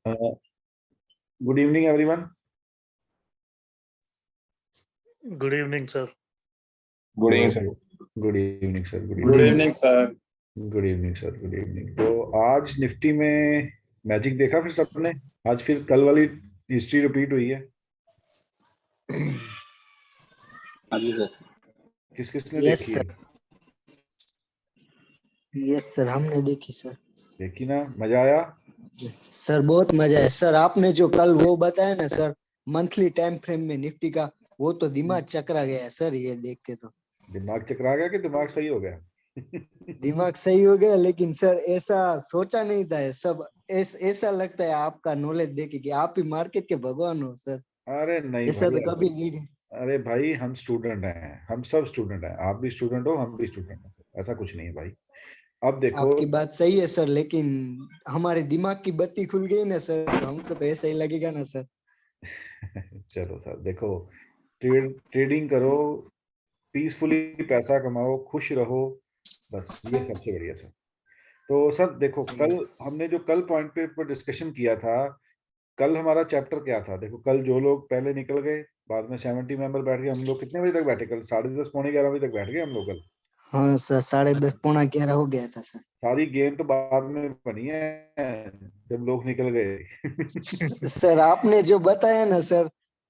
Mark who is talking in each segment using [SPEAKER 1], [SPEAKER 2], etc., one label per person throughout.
[SPEAKER 1] Good evening everyone.
[SPEAKER 2] Good evening sir.
[SPEAKER 3] Good evening sir.
[SPEAKER 1] Good evening sir.
[SPEAKER 3] Good evening sir.
[SPEAKER 1] Good evening sir. Good evening. तो आज Nifty में magic देखा फिर सबने? आज फिर कल वाली हिस्ट्री रिपीट हुई है।
[SPEAKER 3] हाँ जी सर।
[SPEAKER 1] किस किसने
[SPEAKER 4] यस
[SPEAKER 1] देखी
[SPEAKER 4] सर।
[SPEAKER 1] है?
[SPEAKER 4] यस सर, हमने देखी सर।
[SPEAKER 1] देखी ना, मजा आया?
[SPEAKER 4] सर बहुत मजा है सर। आपने जो कल वो बताया ना सर, मंथली टाइम फ्रेम में निफ्टी का, वो तो दिमाग चकरा गया है सर ये देख के। तो
[SPEAKER 1] दिमाग चकरा गया कि दिमाग सही हो गया?
[SPEAKER 4] दिमाग सही हो गया, लेकिन सर ऐसा सोचा नहीं था। सब ऐसा लगता है आपका नॉलेज देख के आप ही मार्केट के भगवान हो सर।
[SPEAKER 1] अरे नहीं
[SPEAKER 4] ऐसा तो
[SPEAKER 1] भाई,
[SPEAKER 4] कभी नहीं।
[SPEAKER 1] अरे भाई हम स्टूडेंट हैं, हम सब स्टूडेंट हैं। आप भी स्टूडेंट हो, हम भी स्टूडेंट हैं, ऐसा कुछ नहीं है भाई। अब देखो,
[SPEAKER 4] आपकी बात सही है सर, लेकिन हमारे दिमाग की बत्ती खुल गई ना सर, तो हमको तो ऐसा ही लगेगा ना सर।
[SPEAKER 1] चलो सर, देखो, ट्रेडिंग करो, पीसफुली पैसा कमाओ, खुश रहो, बस ये सबसे बढ़िया सर। तो सर देखो, कल हमने जो कल पॉइंट पे पर डिस्कशन किया था, कल हमारा चैप्टर क्या था? देखो, कल जो लोग पहले निकल गए, बाद में 70 मेंबर बैठ गए। हम लोग कितने बजे तक बैठे कल? 10:30 पौने 11 बजे तक बैठ गए हम लोग कल।
[SPEAKER 4] हाँ सर, 10:30 पौना 11 हो गया था सर।
[SPEAKER 1] सारी गेम तो बाद में बनी है जब लोग निकल गए।
[SPEAKER 4] सर आपने जो बताया ना सर,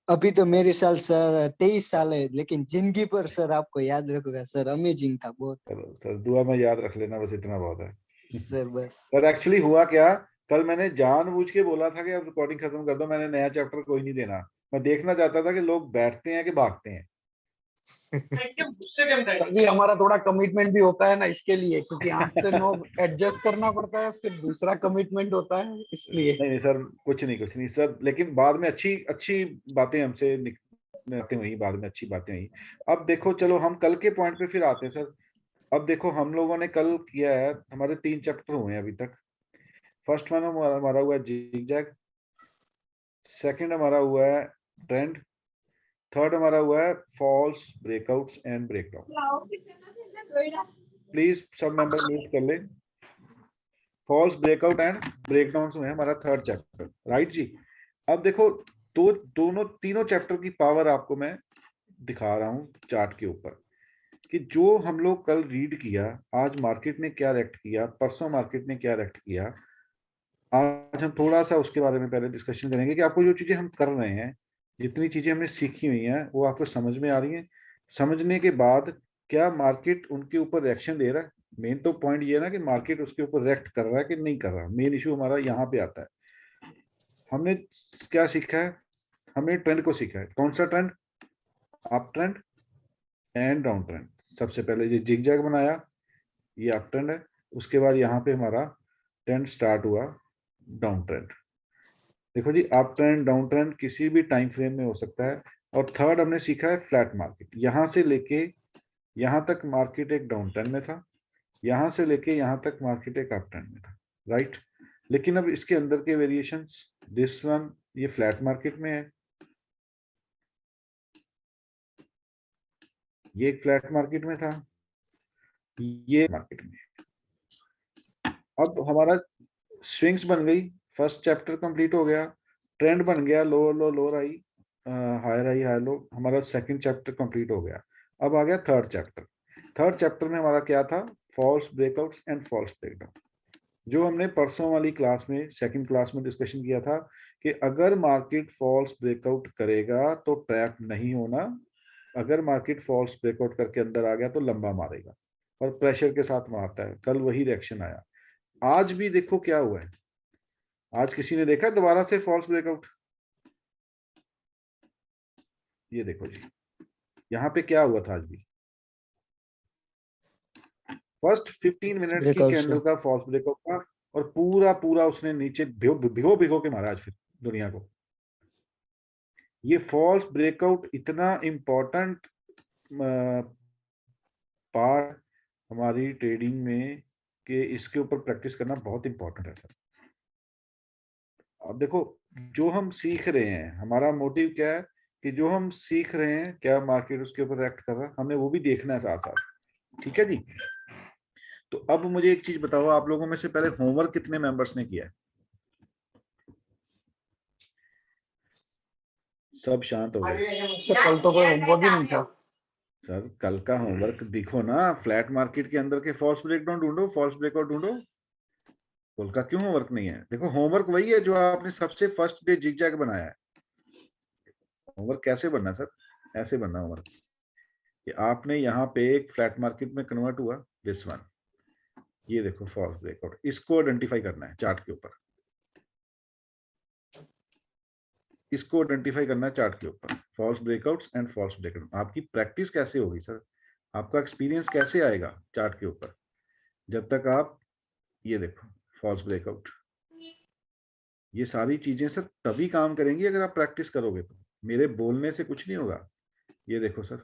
[SPEAKER 4] अभी तो मेरे साल सर 23 साल है, लेकिन जिंदगी पर सर आपको याद रखूंगा सर। अमेजिंग था बहुत।
[SPEAKER 1] चलो सर, दुआ में याद रख लेना, बस इतना बहुत है।
[SPEAKER 4] सर बस।
[SPEAKER 1] पर एक्चुअली हुआ क्या, कल मैंने जानबूझ के बोला था कि अब रिकॉर्डिंग खत्म कर दो, मैंने नया चैप्टर कोई नहीं देना। मैं देखना चाहता था कि लोग बैठते हैं कि भागते हैं।
[SPEAKER 3] सर जी, हमारा थोड़ा कमिटमेंट भी होता है ना इसके लिए, क्योंकि 8 से 9 एडजस्ट करना पड़ता है, फिर दूसरा कमिटमेंट होता है इसलिए।
[SPEAKER 1] नहीं सर, कुछ नहीं सर, लेकिन बाद में अच्छी अच्छी बातें हमसे बातें हुई, बाद में अच्छी बातें हुई। अब देखो, चलो हम कल के पॉइंट पे फिर आते हैं सर। अब देखो, हम लोगों ने कल किया है, हमारे 3 चैप्टर हुए हैं अभी तक। फर्स्ट वन हमारा हुआ है जिगजैग, सेकंड हमारा हुआ है ट्रेंड, थर्ड हमारा हुआ है false breakouts and breakdown. Please सब मेंबर म्यूट कर ले। फॉल्स ब्रेकआउट एंड ब्रेकडाउन में हमारा थर्ड चैप्टर, राइट जी। अब देखो, दोनों तीनों चैप्टर की पावर आपको मैं दिखा रहा हूं चार्ट के ऊपर, कि जो हम लोग कल रीड किया, आज मार्केट ने क्या रिएक्ट किया, परसों मार्केट ने क्या रिएक्ट किया, आज हम थोड़ा सा उसके बारे में पहले डिस्कशन करेंगे कि आपको जो चीजें हम कर रहे हैं, जितनी चीजें हमने सीखी हुई हैं, वो आपको समझ में आ रही हैं। समझने के बाद क्या मार्केट उनके ऊपर रिएक्शन दे रहा है? मेन तो पॉइंट ये है ना कि मार्केट उसके ऊपर रिएक्ट कर रहा है कि नहीं कर रहा। मेन इशू हमारा यहाँ पे आता है। हमने क्या सीखा है? हमने ट्रेंड को सीखा है। कौन सा trend? Up trend and down trend. सबसे पहले ये जिगजैग बनाया, ये अप ट्रेंड है। उसके बाद यहाँ पे हमारा ट्रेंड स्टार्ट हुआ डाउन ट्रेंड। देखो जी, अप ट्रेंड डाउन ट्रेंड किसी भी टाइम फ्रेम में हो सकता है। और थर्ड हमने सीखा है फ्लैट मार्केट। यहां से लेके यहां तक मार्केट एक डाउन ट्रेंड में था, यहां से लेके यहां तक मार्केट एक अप ट्रेंड में था, राइट। लेकिन अब इसके अंदर के वेरिएशंस, दिस वन ये फ्लैट मार्केट में है, ये एक फ्लैट मार्केट में था, ये मार्केट में। अब हमारा स्विंग्स बन गई, फर्स्ट चैप्टर कंप्लीट हो गया, ट्रेंड बन गया, लोअर लो लोअर आई, हायर आई हायर लो, हमारा सेकंड चैप्टर कंप्लीट हो गया। अब आ गया थर्ड चैप्टर। थर्ड चैप्टर में हमारा क्या था? False breakouts and false breakdown. जो हमने परसों वाली क्लास में, सेकंड क्लास में डिस्कशन किया था कि अगर मार्केट फॉल्स ब्रेकआउट करेगा तो ट्रैप नहीं होना, अगर मार्केट फॉल्स ब्रेकआउट करके अंदर आ गया तो लंबा मारेगा और प्रेशर के साथ मारता है। कल वही रिएक्शन आया। आज भी देखो क्या हुआ है। आज किसी ने देखा दोबारा से फॉल्स ब्रेकआउट? ये देखो जी, यहाँ पे क्या हुआ था आज भी? फर्स्ट 15 मिनट्स की कैंडल का फॉल्स ब्रेकआउट था और पूरा पूरा उसने नीचे भिगो भिगो के मारा आज फिर दुनिया को। ये फॉल्स ब्रेकआउट इतना इंपॉर्टेंट पार्ट हमारी ट्रेडिंग में कि इसके ऊपर प्रैक्टिस करना बहुत इंपॉर्टेंट है सर। अब देखो, जो हम सीख रहे हैं, हमारा मोटिव क्या है कि जो हम सीख रहे हैं क्या मार्केट उसके ऊपर रिएक्ट कर रहा है, हमें वो भी देखना है साथ साथ। ठीक है जी। तो अब मुझे एक चीज बताओ, आप लोगों में से पहले होमवर्क कितने मेंबर्स ने किया है? सब शांत हो गए।
[SPEAKER 3] सर कल तो कोई होमवर्क ही नहीं था।
[SPEAKER 1] सर कल का होमवर्क दिखो ना, फ्लैट मार्केट के अंदर के फॉल्स ब्रेकडाउन ढूंढो, फॉल्स ब्रेकआउट ढूंढो। कल का क्यों होमवर्क नहीं है? देखो होमवर्क वही है जो आपने सबसे फर्स्ट डे जिगजैग बनाया है। होमवर्क कैसे बनना सर? ऐसे बनना होमवर्क कि आपने यहाँ पे एक फ्लैट मार्केट में कन्वर्ट हुआ, दिस वन, ये देखो फॉल्स ब्रेकआउट, इसको आइडेंटिफाई करना है चार्ट के ऊपर, इसको आइडेंटिफाई करना है चार्ट के ऊपर, false breakouts and false breakout. आपकी प्रैक्टिस कैसे होगी सर? आपका एक्सपीरियंस कैसे आएगा चार्ट के ऊपर? जब तक आप ये देखो फॉल्स ब्रेकआउट, ये सारी चीजें सर तभी काम करेंगी अगर आप प्रैक्टिस करोगे तो। मेरे बोलने से कुछ नहीं होगा। ये देखो sir,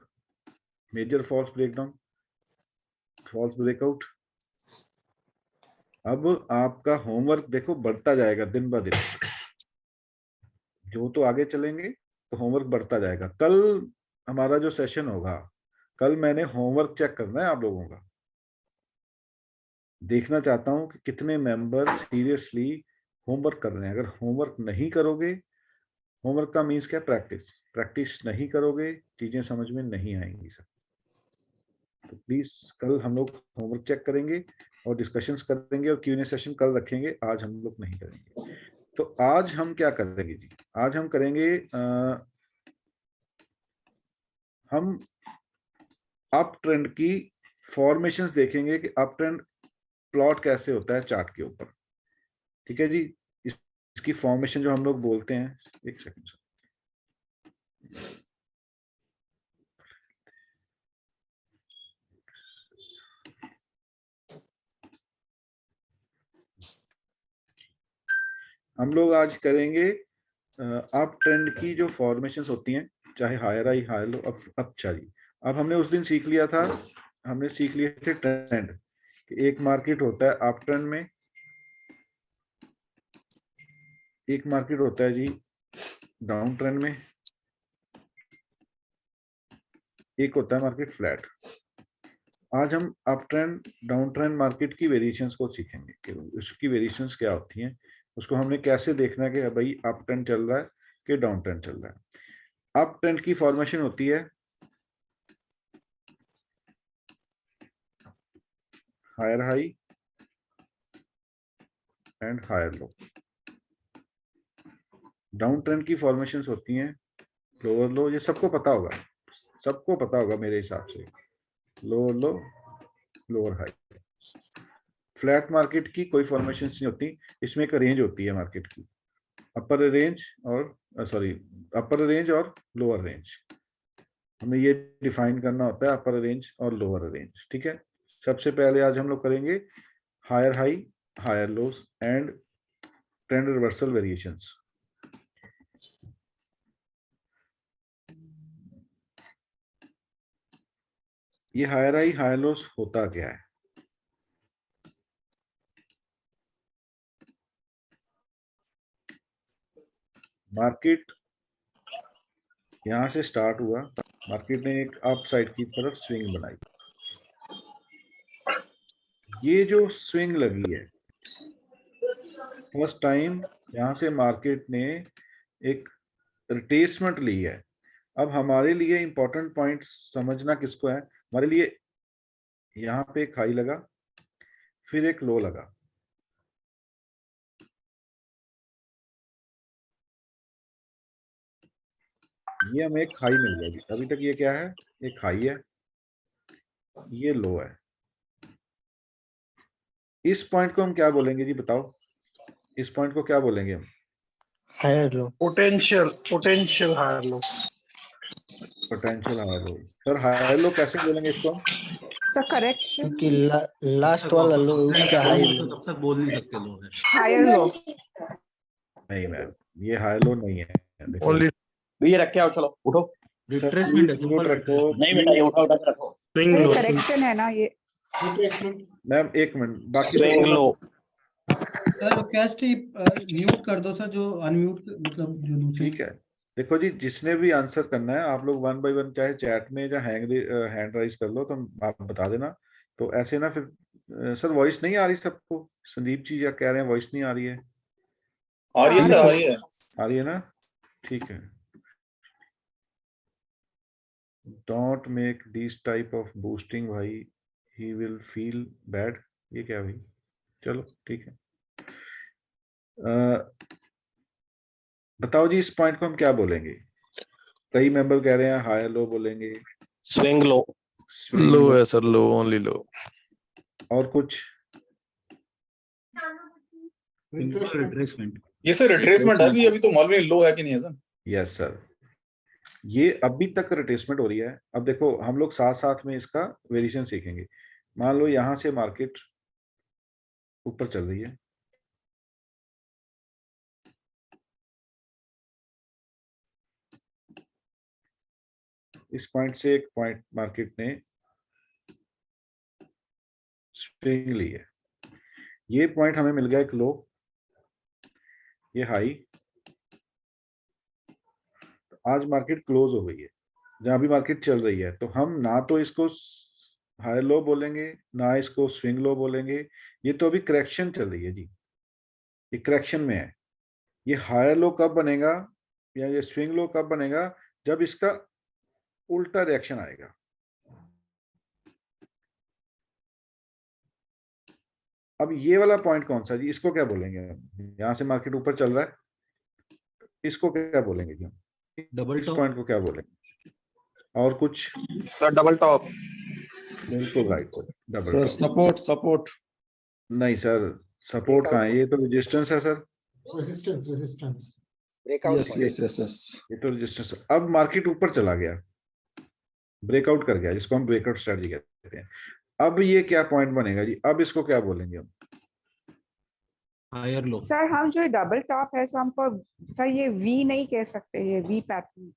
[SPEAKER 1] major false breakdown, false breakout. अब आपका होमवर्क देखो बढ़ता जाएगा दिन ब दिन, जो तो आगे चलेंगे तो होमवर्क बढ़ता जाएगा। कल हमारा जो सेशन होगा, कल मैंने होमवर्क चेक करना है आप लोगों का। देखना चाहता हूं कि कितने मेंबर सीरियसली होमवर्क कर रहे हैं। अगर होमवर्क नहीं करोगे, होमवर्क का मीन्स क्या? प्रैक्टिस। प्रैक्टिस नहीं करोगे चीजें समझ में नहीं आएंगी सर। तो प्लीज कल हम लोग होमवर्क चेक करेंगे और डिस्कशंस करेंगे और Q&A सेशन कल रखेंगे, आज हम लोग नहीं करेंगे। तो आज हम क्या करेंगे जी? आज हम करेंगे हम अप ट्रेंड की फॉर्मेशंस देखेंगे कि अप ट्रेंड प्लॉट कैसे होता है चार्ट के ऊपर। ठीक है जी, इसकी फॉर्मेशन जो हम लोग बोलते हैं, एक सेकंड सर, हम लोग आज करेंगे अप ट्रेंड की जो फॉर्मेशंस होती हैं, चाहे हायर हाई हायर लो। अब अच्छा जी, अब हमने उस दिन सीख लिया था, हमने सीख लिए थे ट्रेंड कि एक मार्केट होता है अप ट्रेंड में, एक मार्केट होता है जी डाउन ट्रेंड में, एक होता है मार्केट फ्लैट। आज हम up trend down trend market की वेरिएशंस को सीखेंगे कि उसकी वेरिएशंस क्या होती हैं, उसको हमने कैसे देखना है कि भाई अप ट्रेंड चल रहा है कि डाउन ट्रेंड चल रहा है। अप ट्रेंड की फॉर्मेशन होती है higher high and higher low. Down trend की फॉर्मेशंस होती हैं लोअर लो, ये सबको पता होगा, सबको पता होगा मेरे हिसाब से, lower low lower high. Flat market की कोई फॉर्मेशन नहीं होती, इसमें एक रेंज होती है मार्केट की, अपर रेंज और सॉरी अपर रेंज और लोअर रेंज। हमें ये डिफाइन करना होता है अपर रेंज और लोअर रेंज। ठीक है, सबसे पहले आज हम लोग करेंगे higher high higher lows and trend reversal variations. ये हायर हाई हायर लोस होता क्या है? मार्केट यहां से स्टार्ट हुआ, मार्केट ने एक अप साइड की तरफ स्विंग बनाई। ये जो स्विंग लगी है, फर्स्ट टाइम यहां से मार्केट ने एक रिट्रेसमेंट ली है। अब हमारे लिए इंपॉर्टेंट पॉइंट समझना किसको है, हमारे लिए यहाँ पे एक हाई लगा, फिर एक लो लगा, ये हमें एक हाई मिल गया। अभी तक ये क्या है? एक हाई है, ये लो है। इस पॉइंट को हम क्या बोलेंगे जी बताओ? इस पॉइंट को क्या बोलेंगे हम?
[SPEAKER 4] Higher low.
[SPEAKER 3] Potential higher low.
[SPEAKER 1] Potential higher low. Sir higher low कैसे बोलेंगे इसको हम?
[SPEAKER 5] सर करेक्शन
[SPEAKER 4] क्योंकि लास्ट वाला लो उससे हाई लो।
[SPEAKER 6] तब तक बोल नहीं सकते लोग हैं।
[SPEAKER 5] Higher low.
[SPEAKER 1] नहीं मैम, ये हायर लो नहीं है। देखो
[SPEAKER 3] ओनली
[SPEAKER 7] ये रख के आओ, चलो उठो।
[SPEAKER 1] सर
[SPEAKER 6] रिट्रेसमेंट है,
[SPEAKER 1] प्लीज
[SPEAKER 6] सिंपल
[SPEAKER 1] नोट रखो,
[SPEAKER 7] नहीं बेटा, ये उठा उठा के रखो।
[SPEAKER 3] स्विंग
[SPEAKER 5] ये
[SPEAKER 3] लो।
[SPEAKER 5] करेक्शन है ना ये।
[SPEAKER 1] मैम एक मिनट, बाकी
[SPEAKER 7] स्विंग
[SPEAKER 1] सबको
[SPEAKER 7] लो।
[SPEAKER 6] सर रिक्वेस्ट ही म्यूट कर दो सर, जो अनम्यूट मतलब जो दूसरे।
[SPEAKER 1] ठीक है। देखो जी, जिसने भी आंसर करना है आप लोग वन बाय वन, चाहे चैट में या हैंड राइज कर लो, तो आप बता देना। तो ऐसे ना फिर सर वॉइस नहीं आ रही सबको? संदीप जी या कह रहे हैं वॉइस नहीं आ रही है?
[SPEAKER 7] आ रही है सर, आ रही है।
[SPEAKER 1] आ रही है ना? ठीक है। Don't make this type of boosting भाई, ही विल फील बैड। ये क्या भाई, चलो ठीक है। बताओ जी, इस पॉइंट को हम क्या बोलेंगे? कई मेंबर कह रहे हैं हायर लो बोलेंगे,
[SPEAKER 7] स्विंग लो।
[SPEAKER 1] swing
[SPEAKER 8] लो
[SPEAKER 1] low,
[SPEAKER 8] है सर, लो, ओनली लो।
[SPEAKER 1] और कुछ?
[SPEAKER 9] रिट्रेसमेंट।
[SPEAKER 10] ये सर रिट्रेसमेंट है अभी तो मालूम नहीं लो है कि नहीं है सर।
[SPEAKER 1] यस सर, ये अभी तक रिट्रेसमेंट हो रही है। अब देखो हम लोग साथ साथ में इसका वेरिएशन सीखेंगे। मान लो यहां से मार्केट ऊपर चल रही है, इस पॉइंट से एक पॉइंट मार्केट ने स्विंग ली है, ये पॉइंट हमें मिल गया एक लो, ये हाई। आज मार्केट क्लोज हो गई है, जहां भी मार्केट चल रही है, तो हम ना तो इसको हाई लो बोलेंगे ना इसको स्विंग लो बोलेंगे। ये तो अभी करेक्शन चल रही है जी, ये करेक्शन में है। ये हायर लो कब बनेगा या ये स्विंग लो कब बनेगा? जब इसका उल्टा रिएक्शन आएगा। अब ये वाला पॉइंट कौन सा जी, इसको क्या बोलेंगे? यहां से मार्केट ऊपर चल रहा है, इसको क्या बोलेंगे जी?
[SPEAKER 9] डबल
[SPEAKER 1] इस
[SPEAKER 9] टॉप।
[SPEAKER 1] पॉइंट को क्या बोलेंगे? और कुछ?
[SPEAKER 7] Sir double top.
[SPEAKER 1] बिल्कुल right sir, double
[SPEAKER 7] sir
[SPEAKER 1] top.
[SPEAKER 7] Support support.
[SPEAKER 1] नहीं सर, सपोर्ट कहाँ है? ये तो रेजिस्टेंस है sir.
[SPEAKER 3] Resistance
[SPEAKER 7] yes yes yes yes.
[SPEAKER 1] ये तो रेजिस्टेंस। अब मार्केट ऊपर चला गया, ब्रेकआउट कर गया, जिसको हम ब्रेकआउट स्ट्रेटजी कहते हैं। अब ये क्या पॉइंट बनेगा जी? अब इसको क्या बोलेंगे हम?
[SPEAKER 9] Higher low.
[SPEAKER 5] सर हम जो डबल टॉप है, सो हमको सर ये वी नहीं कह सकते, ये वी पैटर्न।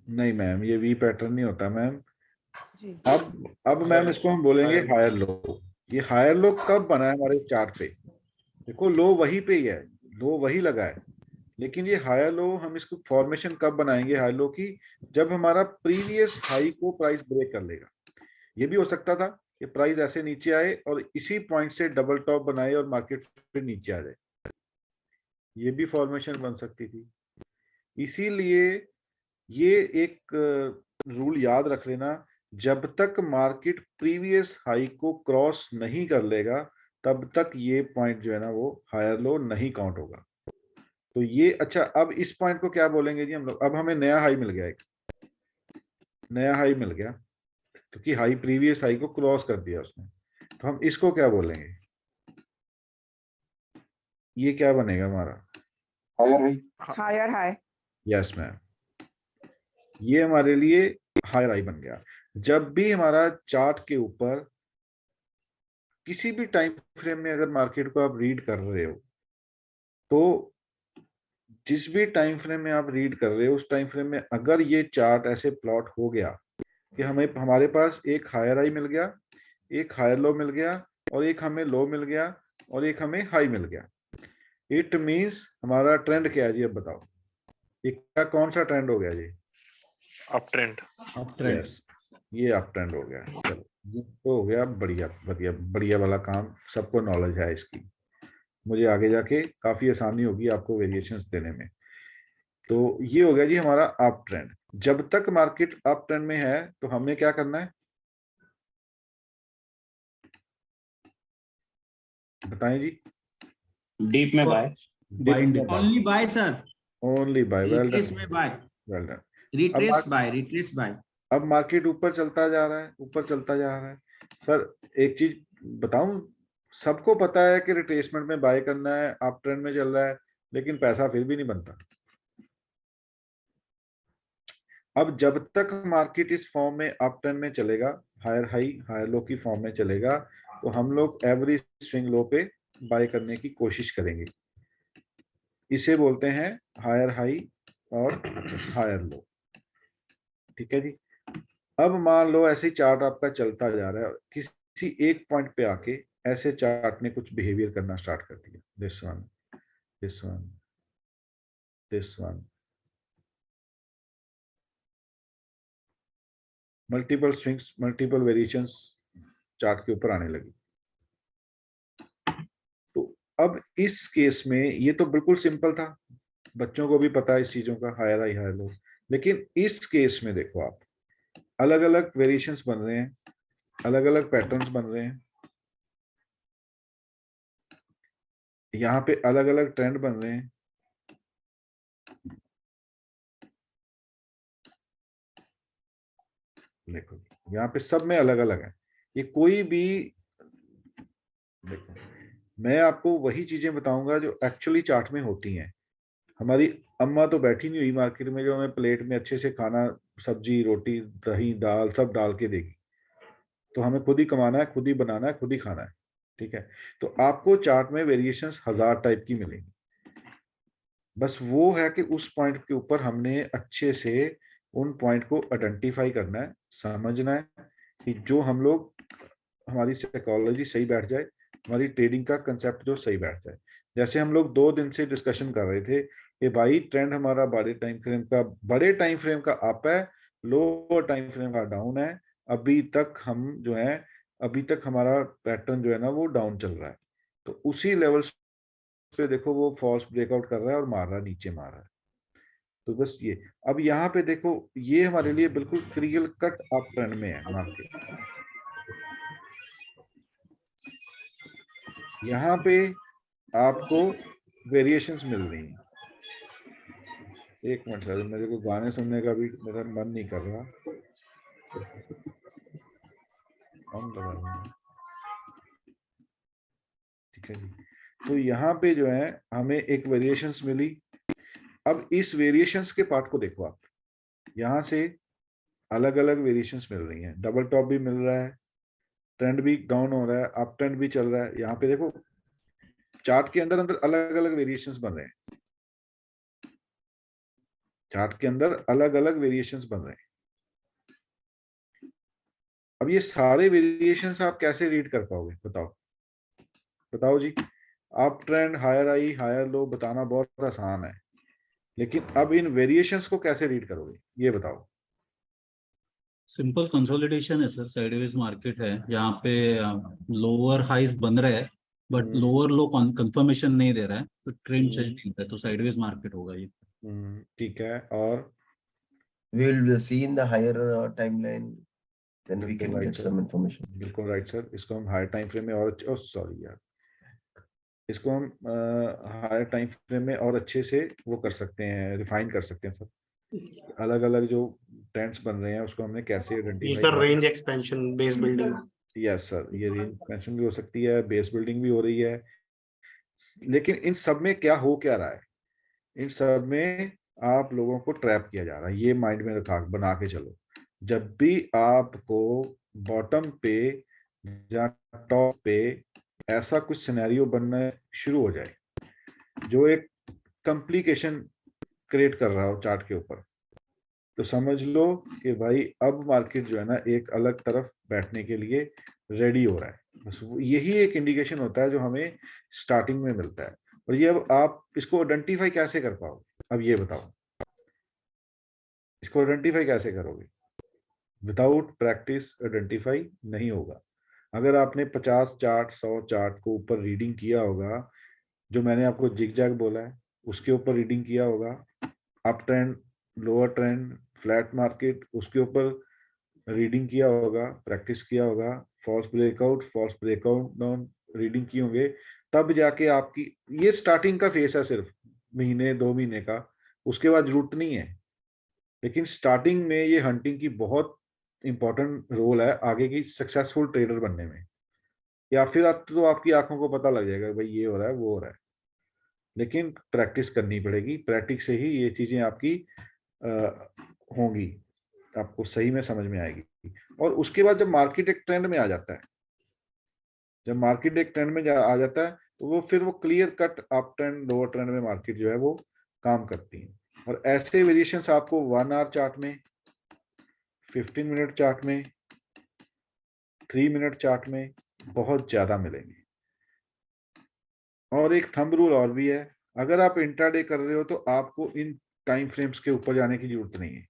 [SPEAKER 1] नहीं मैम, ये वी पैटर्न नहीं होता मैम।
[SPEAKER 5] जी।
[SPEAKER 1] अब मैम इसको हम बोलेंगे हायर लो। ये हायर लो कब बना है हमारे चार्ट पे? देखो लो वही पे ही है, लो वही लगा है, लेकिन ये हायर लो हम इसको फॉर्मेशन कब बनाएंगे हायर लो की? जब हमारा प्रीवियस हाई को प्राइस ब्रेक कर लेगा। ये भी हो सकता था कि प्राइस ऐसे नीचे आए और इसी पॉइंट से डबल टॉप बनाए और मार्केट फिर नीचे आ जाए, ये भी फॉर्मेशन बन सकती थी। इसीलिए ये एक रूल याद रख लेना, जब तक मार्केट प्रीवियस हाई को क्रॉस नहीं कर लेगा तब तक ये पॉइंट जो है ना वो हायर लो नहीं काउंट होगा। तो ये अच्छा, अब इस पॉइंट को क्या बोलेंगे जी हम लोग? अब हमें नया हाई मिल गया, एक नया हाई मिल गया, क्योंकि हाई प्रीवियस हाई को क्रॉस कर दिया उसने। तो हम इसको क्या बोलेंगे? ये क्या बनेगा हमारा?
[SPEAKER 7] Higher high.
[SPEAKER 5] Higher high.
[SPEAKER 1] Yes ma'am, ये हमारे लिए हायर हाई बन गया। जब भी हमारा चार्ट के ऊपर किसी भी टाइम फ्रेम में अगर मार्केट को आप रीड कर रहे हो, तो जिस भी टाइम फ्रेम में आप रीड कर रहे हो उस टाइम फ्रेम में अगर ये चार्ट ऐसे प्लॉट हो गया कि हमें हमारे पास एक हायर हाई मिल गया, एक हायर लो मिल गया, और एक हमें लो मिल गया, और एक हमें हाई मिल गया, इट मींस हमारा ट्रेंड क्या है जी? अब बताओ, इसका कौन सा ट्रेंड हो गया जी?
[SPEAKER 2] Up trend.
[SPEAKER 1] यस, ये अप ट्रेंड हो गया। चलो ये तो हो गया बढ़िया, बढ़िया बढ़िया वाला काम, सबको नॉलेज है इसकी। मुझे आगे जाके काफी आसानी होगी आपको वेरिएशंस देने में। तो ये हो गया जी हमारा अप ट्रेंड। जब तक मार्केट अप ट्रेंड में है तो हमें क्या करना है बताएं जी?
[SPEAKER 7] डीप में buy.
[SPEAKER 9] Only buy sir.
[SPEAKER 1] Only buy. Well
[SPEAKER 9] retrace
[SPEAKER 1] done,
[SPEAKER 9] में buy.
[SPEAKER 1] Well done.
[SPEAKER 9] Retrace buy, retrace buy.
[SPEAKER 1] अब मार्केट ऊपर चलता जा रहा है, ऊपर चलता जा रहा है। सर एक चीज बताऊं, सबको पता है कि रिट्रेसमेंट में बाय करना है, अप ट्रेंड में चल रहा है, लेकिन पैसा फिर भी नहीं बनता। अब जब तक मार्केट इस फॉर्म में अप ट्रेंड में चलेगा, हायर हाई हायर लो की फॉर्म में चलेगा, तो हम लोग एवरी स्विंग लो पे बाय करने की कोशिश करेंगे। इसे बोलते हैं हायर हाई और हायर लो। ठीक है जी। अब मान लो ऐसे ही चार्ट आपका चलता जा रहा है, किसी एक पॉइंट पे आके ऐसे चार्ट ने कुछ बिहेवियर करना स्टार्ट कर दिया, this one, this one, this one, multiple swings, multiple variations chart के ऊपर आने लगी। तो अब इस केस में ये तो बिल्कुल सिंपल था, बच्चों को भी पता है इस चीजों का, हायर हाई हायर लो। लेकिन इस केस में देखो आप, अलग अलग वेरिएशंस बन रहे हैं, अलग अलग पैटर्न्स बन रहे हैं, यहाँ पे अलग अलग ट्रेंड बन रहे हैं। देखो यहाँ पे सब में अलग अलग है, ये कोई भी, देखो मैं आपको वही चीजें बताऊंगा जो एक्चुअली चार्ट में होती हैं। हमारी अम्मा तो बैठी नहीं हुई मार्केट में जो हमें प्लेट में अच्छे से खाना, सब्जी, रोटी, दही, दाल सब डाल के देगी। तो हमें खुद ही कमाना है, खुद ही बनाना है, खुद ही खाना है, ठीक है। तो आपको चार्ट में वेरिएशंस 1000 टाइप की मिलेंगी। बस वो है कि उस पॉइंट के ऊपर हमने अच्छे से उन पॉइंट को आइडेंटिफाई करना है, समझना है कि जो हम लोग, हमारी साइकोलॉजी सही बैठ जाए, हमारी ट्रेडिंग का कंसेप्ट जो सही बैठ जाए। जैसे हम लोग 2 दिन से डिस्कशन कर रहे थे कि भाई ट्रेंड हमारा बड़े टाइम फ्रेम का अप है, लोअर टाइम फ्रेम का डाउन है। अभी तक हम जो है, अभी तक हमारा पैटर्न जो है ना वो डाउन चल रहा है। तो उसी लेवल पे देखो वो फॉल्स ब्रेकआउट कर रहा है और मार रहा है, नीचे मार रहा है। तो बस ये, अब यहाँ पे देखो ये हमारे लिए बिल्कुल क्लियर कट अप ट्रेंड में है मार्केट। यहाँ पे आपको वेरिएशंस मिल रही हैं। एक मिनट सर, मेरे को गाने सुनने का भी मेरा मन नहीं कर रहा, हम लगा लूंगा, ठीक है जी। तो यहाँ पे जो है हमें एक वेरिएशंस मिली। अब इस वेरिएशंस के पार्ट को देखो आप, यहाँ से अलग अलग वेरिएशंस मिल रही हैं, डबल टॉप भी मिल रहा है, ट्रेंड भी डाउन हो रहा है, अप ट्रेंड भी चल रहा है। यहाँ पे देखो चार्ट के अंदर अंदर अलग अलग वेरिएशंस बन रहे हैं, चार्ट के अंदर अलग अलग वेरिएशंस बन रहे हैं। अब ये सारे वेरिएशंस आप कैसे रीड कर पाओगे, बताओ बताओ जी। Up trend, higher high, higher low बताना बहुत आसान है, लेकिन अब इन वेरिएशंस को कैसे रीड करोगे ये बताओ।
[SPEAKER 9] सिंपल कंसोलिडेशन है सर, साइडवेज मार्केट है, यहाँ पे लोअर हाइज बन रहा है बट लोअर लो कंफर्मेशन नहीं दे रहा है, तो ट्रेंड चेंज नहीं होता है, तो साइडवेज मार्केट होगा ये।
[SPEAKER 1] ठीक है, और
[SPEAKER 8] we will see in the higher timeline, then we can get some information.
[SPEAKER 1] बिल्कुल राइट सर, इसको हम हायर टाइम फ्रेम में और सॉरी यार, इसको हम हायर टाइम फ्रेम में और अच्छे से वो कर सकते हैं, रिफाइन कर सकते हैं सर। अलग अलग जो ट्रेंड्स बन रहे हैं उसको हमने कैसे identify,
[SPEAKER 2] sir range expansion, base building.
[SPEAKER 1] Yes sir, ये रेंज एक्सपेंशन भी हो सकती है, बेस बिल्डिंग भी हो रही है। लेकिन इन सब में क्या हो क्या रहा है, इन सब में आप लोगों को ट्रैप किया जा रहा है, ये माइंड में रखा, बना के चलो। जब भी आपको बॉटम पे या टॉप पे ऐसा कुछ सिनेरियो बनना शुरू हो जाए जो एक कॉम्प्लिकेशन क्रिएट कर रहा हो चार्ट के ऊपर, तो समझ लो कि भाई अब मार्केट जो है ना एक अलग तरफ बैठने के लिए रेडी हो रहा है। बस यही एक इंडिकेशन होता है जो हमें स्टार्टिंग में मिलता है। और ये अब आप इसको आइडेंटिफाई कैसे कर पाओगे, अब ये बताओ, इसको आइडेंटिफाई कैसे करोगे? विदाउट प्रैक्टिस आइडेंटिफाई नहीं होगा। अगर आपने 50 चार्ट 100 चार्ट को ऊपर रीडिंग किया होगा, जो मैंने आपको जिग जैग बोला है उसके ऊपर रीडिंग किया होगा, up trend, lower trend, flat market उसके ऊपर रीडिंग किया होगा, प्रैक्टिस किया होगा, फॉल्स ब्रेकआउट डाउन रीडिंग किए होंगे, तब जाके आपकी, ये स्टार्टिंग का फेस है सिर्फ महीने 2 महीने का, उसके बाद जरूरत नहीं है। लेकिन स्टार्टिंग में ये हंटिंग की बहुत इंपॉर्टेंट रोल है आगे की सक्सेसफुल ट्रेडर बनने में। या फिर आप तो आपकी आंखों को पता लग जाएगा भाई ये हो रहा है वो हो रहा है, लेकिन प्रैक्टिस करनी पड़ेगी, प्रैक्टिस से ही ये चीजें आपकी होंगी, आपको सही में समझ में आएगी। और उसके बाद जब मार्केट एक ट्रेंड में आ जाता है, जब मार्केट एक ट्रेंड में आ जाता है तो वो फिर वो clear cut up trend lower trend में मार्केट जो है वो काम करती है। और ऐसे वेरिएशंस आपको 1 आवर चार्ट में, 15 मिनट चार्ट में, 3 मिनट चार्ट में बहुत ज्यादा मिलेंगे। और एक थंब रूल और भी है, अगर आप इंट्राडे कर रहे हो तो आपको इन टाइम फ्रेम्स के ऊपर जाने की जरूरत नहीं है,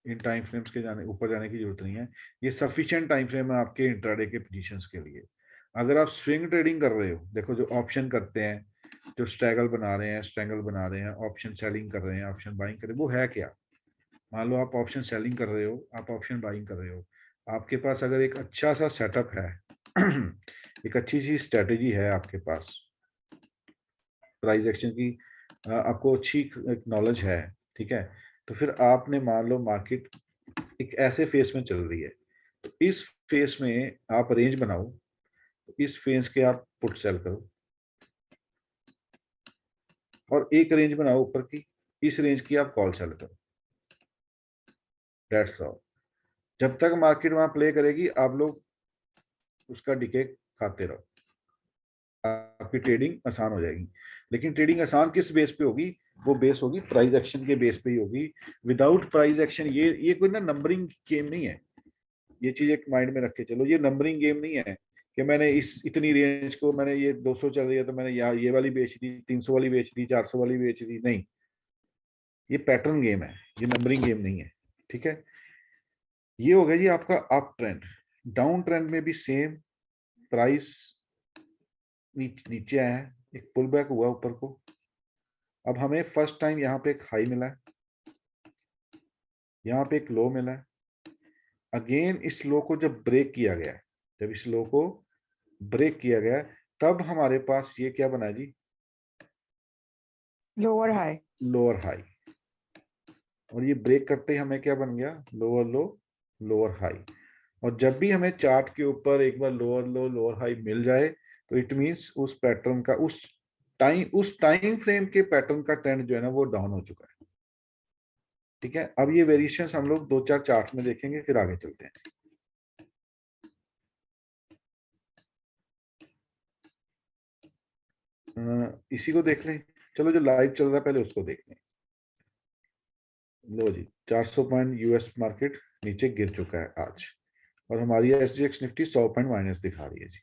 [SPEAKER 1] इन टाइम फ्रेम्स के ऊपर जाने की जरूरत नहीं है, ये सफिशिएंट टाइम फ्रेम है आपके इंट्राडे के पोजीशंस के लिए। अगर आप स्विंग ट्रेडिंग कर रहे हो, देखो जो ऑप्शन करते हैं, जो स्ट्रैगल बना रहे हैं, ऑप्शन सेलिंग कर रहे हैं, ऑप्शन बाइंग कर रहे हैं, वो है क्या? मान लो आप ऑप्शन सेलिंग कर रहे हो, आप ऑप्शन बाइंग कर रहे हो, आपके पास अगर एक अच्छा सा सेटअप है एक अच्छी सी स्ट्रेटेजी है आपके पास, प्राइस एक्शन की आपको अच्छी नॉलेज है, ठीक है, तो फिर आपने मान लो मार्केट एक ऐसे फेस में चल रही है, तो इस फेस में आप रेंज बनाओ, तो इस फेस के आप पुट सेल करो, और एक रेंज बनाओ ऊपर की, इस रेंज की आप कॉल सेल करो। That's all. जब तक मार्केट वहां प्ले करेगी आप लोग उसका डिके खाते रहो, आपकी ट्रेडिंग आसान हो जाएगी। लेकिन ट्रेडिंग आसान किस बेस पे होगी? वो बेस होगी प्राइस एक्शन के बेस पे ही होगी। विदाउट प्राइस एक्शन ये कोई ना नंबरिंग गेम नहीं है। ये चीज एक माइंड में रख के चलो, ये नंबरिंग गेम नहीं है कि मैंने इस इतनी रेंज को, मैंने ये 200 चल रही है तो मैंने यहाँ ये वाली बेच दी, 300 वाली बेच दी, 400 वाली बेच दी, नहीं। ये पैटर्न गेम है, ये नंबरिंग गेम नहीं है, ठीक है। ये हो गया जी आपका अप ट्रेंड। डाउन ट्रेंड में भी सेम, प्राइस नीचे आया है, एक पुल बैक हुआ ऊपर को। अब हमें फर्स्ट टाइम यहाँ पे एक हाई मिला है, यहाँ पे एक लो मिला है। अगेन इस लो को जब ब्रेक किया गया, जब इस लो को ब्रेक किया गया, तब हमारे पास ये क्या बना जी?
[SPEAKER 5] Lower high.
[SPEAKER 1] Lower high. और ये ब्रेक करते ही हमें क्या बन गया? Lower low, lower high. और जब भी हमें चार्ट के ऊपर एक बार लोअर लो, लोअर हाई मिल जाए, तो इट मींस उस पैटर्न का, उस टाइम फ्रेम के पैटर्न का ट्रेंड जो है ना वो डाउन हो चुका है, ठीक है। अब ये वेरिएशंस हम लोग 2-4 चार्ट में देखेंगे, फिर आगे चलते हैं। इसी को देख लें, चलो जो लाइव चल रहा है पहले उसको देख लें। लो जी, 400 पॉइंट यूएस मार्केट नीचे गिर चुका है आज, और हमारी एसजीएक्स निफ्टी 100 पॉइंट माइनस दिखा रही है जी।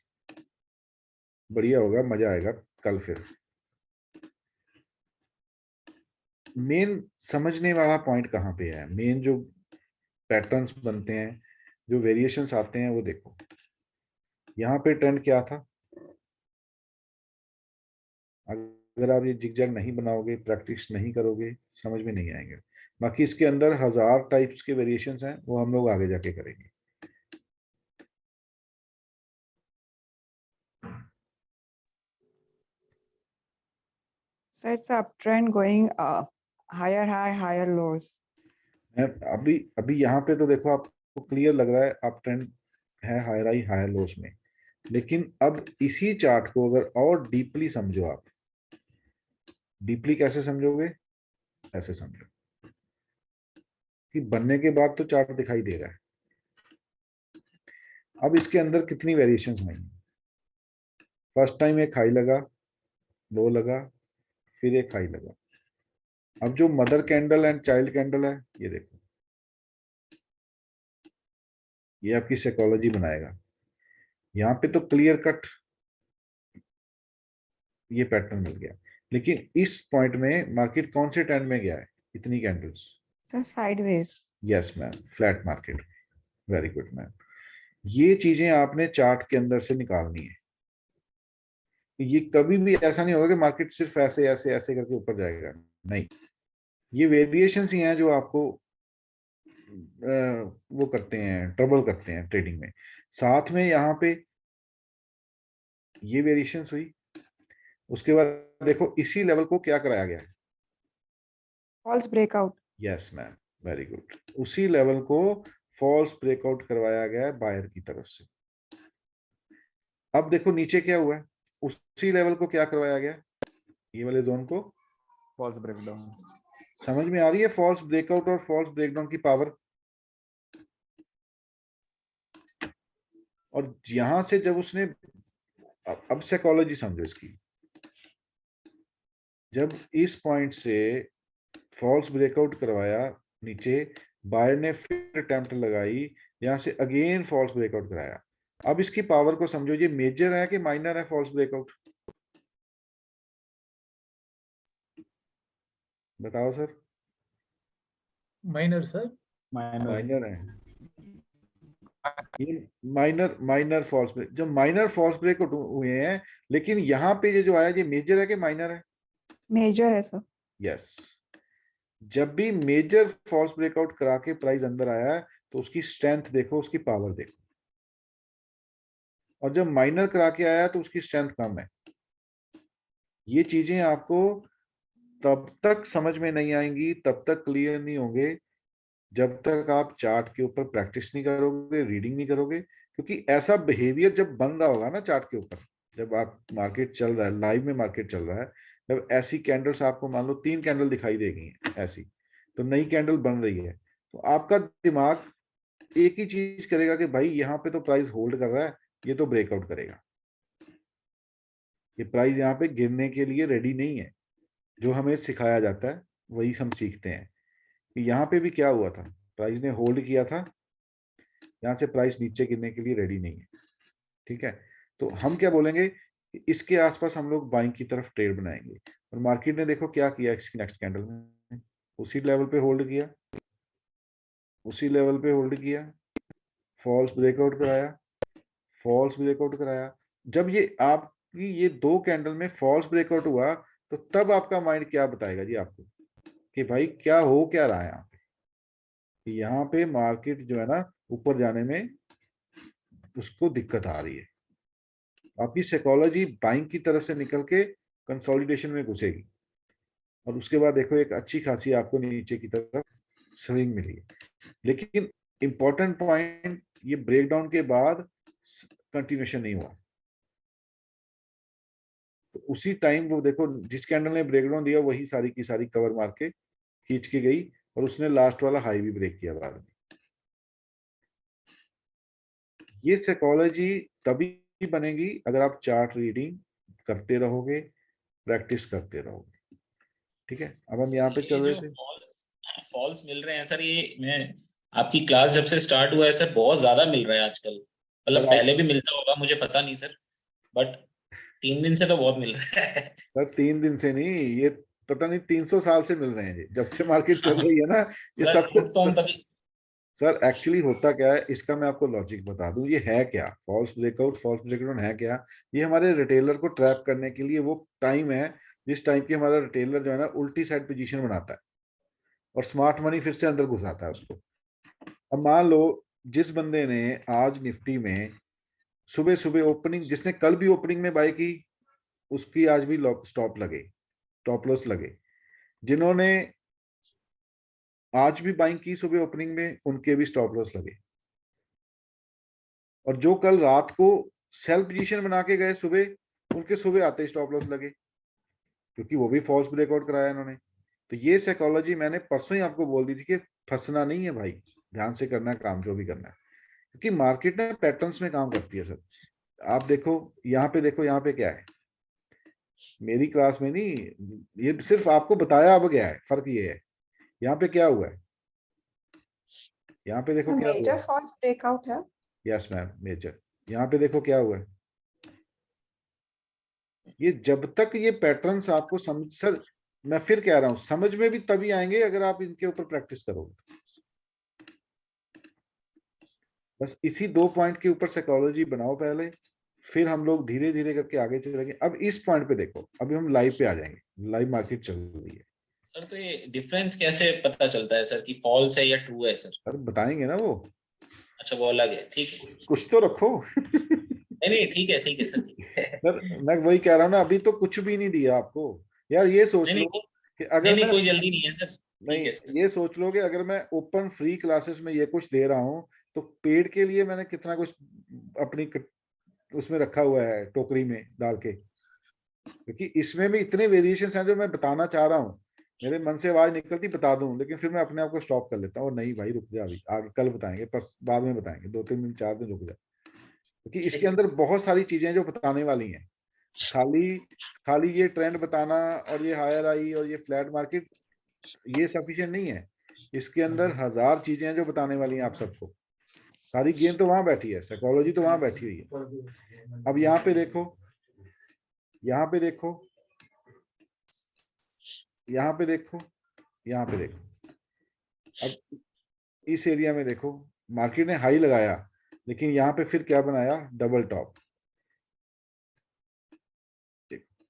[SPEAKER 1] बढ़िया होगा, मजा आएगा कल फिर। मेन समझने वाला पॉइंट कहाँ पे है? मेन जो पैटर्न्स बनते हैं, जो वेरिएशंस आते हैं, वो देखो। यहाँ पे ट्रेंड क्या था? अगर आप ये जिगजैग नहीं बनाओगे, प्रैक्टिस नहीं करोगे, समझ में नहीं आएंगे। बाकी इसके अंदर 1000 टाइप्स के वेरिएशंस हैं, वो हम लोग आगे जाके करेंगे।
[SPEAKER 5] So it's uptrend going up, higher high, higher lows.
[SPEAKER 1] अभी यहाँ पे तो देखो आपको क्लियर लग रहा है अप ट्रेंड है, हायर हाई हायर लोस में। लेकिन अब इसी चार्ट को अगर और डीपली समझो आप, डीपली कैसे समझोगे? ऐसे समझो कि बनने के बाद तो चार्ट दिखाई दे रहा है, अब इसके अंदर कितनी वेरिएशंस नहीं। फर्स्ट टाइम एक हाई लगा, लो लगा, फिर एक हाई लगा। अब जो mother candle and child candle है, ये देखो, ये आपकी साइकोलॉजी बनाएगा। यहाँ पे तो क्लियर कट ये पैटर्न मिल गया, लेकिन इस पॉइंट में मार्केट कौन से ट्रेंड में गया है? इतनी candles.
[SPEAKER 5] So sideways.
[SPEAKER 1] Yes ma'am, flat market. Very good ma'am. ये चीजें आपने चार्ट के अंदर से निकालनी है। ये कभी भी ऐसा नहीं होगा कि मार्केट सिर्फ ऐसे ऐसे ऐसे करके ऊपर जाएगा, नहीं। ये वेरिएशंस ही हैं जो आपको वो करते हैं, ट्रबल करते हैं ट्रेडिंग में। साथ में यहाँ पे ये वेरिएशंस हुई, उसके बाद देखो इसी लेवल को क्या कराया गया है?
[SPEAKER 5] False breakout.
[SPEAKER 1] Yes ma'am, very good. उसी लेवल को फॉल्स ब्रेकआउट करवाया गया है बायर की तरफ से। अब देखो नीचे क्या हुआ है, उसी लेवल को क्या करवाया गया? ये वाले जोन को
[SPEAKER 3] फॉल्स ब्रेकडाउन।
[SPEAKER 1] समझ में आ रही है फॉल्स ब्रेकआउट और फॉल्स ब्रेकडाउन की पावर? और यहां से जब उसने, अब साइकोलॉजी समझो इसकी, जब इस पॉइंट से फॉल्स ब्रेकआउट करवाया नीचे, बायर ने फिर अटेम्प्ट लगाई, यहां से अगेन फॉल्स ब्रेकआउट कराया। अब इसकी पावर को समझो, ये मेजर है कि माइनर है फॉल्स ब्रेकआउट? बताओ सर।
[SPEAKER 10] माइनर सर,
[SPEAKER 1] माइनर है ये, माइनर फॉल्स ब्रेक। जब माइनर फॉल्स ब्रेकआउट हुए हैं, लेकिन यहाँ पे ये जो आया ये मेजर है कि माइनर है?
[SPEAKER 5] Major है सर।
[SPEAKER 1] यस। जब भी मेजर फॉल्स ब्रेकआउट करा के प्राइस अंदर आया है तो उसकी स्ट्रेंथ देखो, उसकी पावर देखो, और जब माइनर करा के आया तो उसकी स्ट्रेंथ कम है। ये चीजें आपको तब तक समझ में नहीं आएंगी, तब तक क्लियर नहीं होंगे जब तक आप चार्ट के ऊपर प्रैक्टिस नहीं करोगे, रीडिंग नहीं करोगे। क्योंकि ऐसा बिहेवियर जब बन रहा होगा ना चार्ट के ऊपर, जब आप मार्केट चल रहा है, लाइव में मार्केट चल रहा है, जब ऐसी कैंडल्स आपको मान लो 3 कैंडल दिखाई देगी ऐसी, तो नई कैंडल बन रही है, तो आपका दिमाग एक ही चीज करेगा कि भाई यहाँ पे तो प्राइस होल्ड कर रहा है, ये तो ब्रेकआउट करेगा, ये प्राइस यहाँ पे गिरने के लिए रेडी नहीं है। जो हमें सिखाया जाता है वही हम सीखते हैं कि यहाँ पे भी क्या हुआ था, प्राइस ने होल्ड किया था, यहाँ से प्राइस नीचे गिरने के लिए रेडी नहीं है। ठीक है, तो हम क्या बोलेंगे, इसके आसपास हम लोग बाइंग की तरफ ट्रेड बनाएंगे। और मार्केट ने देखो क्या किया, इसकी नेक्स्ट कैंडल में उसी लेवल पे होल्ड किया, उसी लेवल पे होल्ड किया, फॉल्स ब्रेकआउट कराया, फॉल्स ब्रेकआउट कराया। जब ये आपकी ये 2 कैंडल में फॉल्स ब्रेकआउट हुआ, तो तब आपका माइंड क्या बताएगा जी आपको कि भाई क्या हो क्या रहा है यहाँ पे, यहाँ पे मार्केट जो है ना ऊपर जाने में उसको दिक्कत आ रही है। आपकी साइकोलॉजी बाइंग की तरफ से निकल के कंसोलिडेशन में घुसेगी, और उसके बाद देखो एक अच्छी खासी आपको नीचे की तरफ स्विंग मिली है। लेकिन इंपॉर्टेंट पॉइंट, ये ब्रेकडाउन के बाद कंटिन्यूएशन नहीं हुआ, तो उसी टाइम वो देखो जिस कैंडल ने ब्रेकडाउन दिया वही सारी की सारी कवर मार के खींच के गई, और उसने लास्ट वाला हाई भी ब्रेक किया बाद में। ये साइकोलॉजी तभी बनेगी अगर आप चार्ट रीडिंग करते रहोगे, प्रैक्टिस करते रहोगे। ठीक है, अब हम यहाँ पे चल रहे थे,
[SPEAKER 10] फॉल्स मिल रहे हैं सर, ये मैं आपकी क्लास जब से स्टार्ट हुआ है सर बहुत ज्यादा मिल रहा है आजकल, मतलब पहले भी मिलता होगा मुझे पता नहीं सर, बट 3 दिन से तो बहुत मिल रहा है।
[SPEAKER 1] सर 3 दिन से नहीं, ये पता नहीं 300 साल से मिल रहे हैं, जब से मार्केट चल रही है ना ये सबसे।
[SPEAKER 10] तो हम तभी
[SPEAKER 1] सर एक्चुअली होता क्या है, इसका मैं आपको लॉजिक बता दूं, ये है क्या फॉल्स ब्रेकआउट, फॉल्स ब्रेकडाउन है क्या, ये हमारे रिटेलर को ट्रैप करने के लिए वो टाइम है जिस टाइम की हमारा रिटेलर जो है ना उल्टी साइड पोजीशन बनाता है और स्मार्ट मनी फिर से अंदर घुसाता है उसको। अब मान लो जिस बंदे ने आज निफ्टी में सुबह सुबह ओपनिंग, जिसने कल भी ओपनिंग में बाय की, उसकी आज भी स्टॉप लगे, स्टॉप लॉस लगे। जिन्होंने आज भी बाइंग की सुबह ओपनिंग में, उनके भी स्टॉप लॉस लगे। और जो कल रात को सेल पोजीशन बना के गए सुबह, उनके सुबह आते ही स्टॉप लॉस लगे, क्योंकि वो भी फॉल्स ब्रेकआउट कराया इन्होंने। तो ये साइकोलॉजी मैंने परसों ही आपको बोल दी थी कि फंसना नहीं है भाई, ध्यान से करना है काम जो भी करना है, क्योंकि मार्केट ना पैटर्न्स में काम करती है सर। आप देखो यहाँ पे, देखो यहाँ पे क्या है, मेरी क्लास में नहीं, ये सिर्फ आपको बताया अब गया है, फर्क ये है। यहाँ पे क्या हुआ है, यहाँ पे देखो क्या हुआ
[SPEAKER 5] मेजर
[SPEAKER 1] है,
[SPEAKER 5] फॉल्स ब्रेकआउट है।
[SPEAKER 1] Yes ma'am major. यहाँ पे देखो क्या हुआ है, ये जब तक ये पैटर्न्स आपको समझ, सर मैं फिर कह रहा हूं, समझ में भी तभी आएंगे अगर आप इनके ऊपर प्रैक्टिस करोगे। बस इसी 2 पॉइंट के ऊपर साइकोलॉजी बनाओ पहले, फिर हम लोग धीरे धीरे करके आगे चलेंगे। अब इस पॉइंट पे देखो, अभी हम लाइव पे आ जाएंगे, लाइव मार्केट चल रही है।
[SPEAKER 10] सर तो ये डिफरेंस कैसे पता चलता है सर कि फॉल्स है या ट्रू है सर?
[SPEAKER 1] सर बताएंगे ना वो।
[SPEAKER 10] अच्छा वो अलग है, ठीक है,
[SPEAKER 1] कुछ तो रखो।
[SPEAKER 10] नहीं ठीक है सर, ठीक है।
[SPEAKER 1] सर मैं वही कह रहा हूँ ना, अभी तो कुछ भी नहीं दिया आपको यार। ये सोच लो कि अगर
[SPEAKER 10] नहीं
[SPEAKER 1] मैं,
[SPEAKER 10] कोई जल्दी नहीं है सर, ठीक
[SPEAKER 1] नहीं
[SPEAKER 10] है सर।
[SPEAKER 1] ये सोच लो कि अगर मैं ओपन फ्री क्लासेस में ये कुछ दे रहा हूँ, तो पेड के लिए मैंने कितना कुछ अपनी उसमें रखा हुआ है टोकरी में डाल के, क्योंकि इसमें भी इतने वेरिएशंस हैं जो मैं बताना चाह रहा हूँ। मेरे मन से आवाज निकलती बता दूं, लेकिन फिर मैं अपने आप को स्टॉप कर लेता हूँ, और नहीं भाई रुक जा, अभी आगे कल बताएंगे, पर बाद में बताएंगे, 2-3 दिन 4 दिन रुक जा, क्योंकि इसके अंदर बहुत सारी चीजें जो बताने वाली हैं। खाली खाली ये ट्रेंड बताना और ये हायर आई और ये फ्लैट मार्केट, ये सफिशिएंट नहीं है। इसके अंदर 1000 चीजें हैं जो बताने वाली हैं आप सबको। सारी गेम तो वहां बैठी है, साइकोलॉजी तो वहां बैठी हुई है। अब यहाँ पे देखो, यहाँ पे देखो, यहाँ पे देखो, यहाँ पे देखो। अब इस एरिया में देखो, मार्केट ने हाई लगाया, लेकिन यहाँ पे फिर क्या बनाया, डबल टॉप।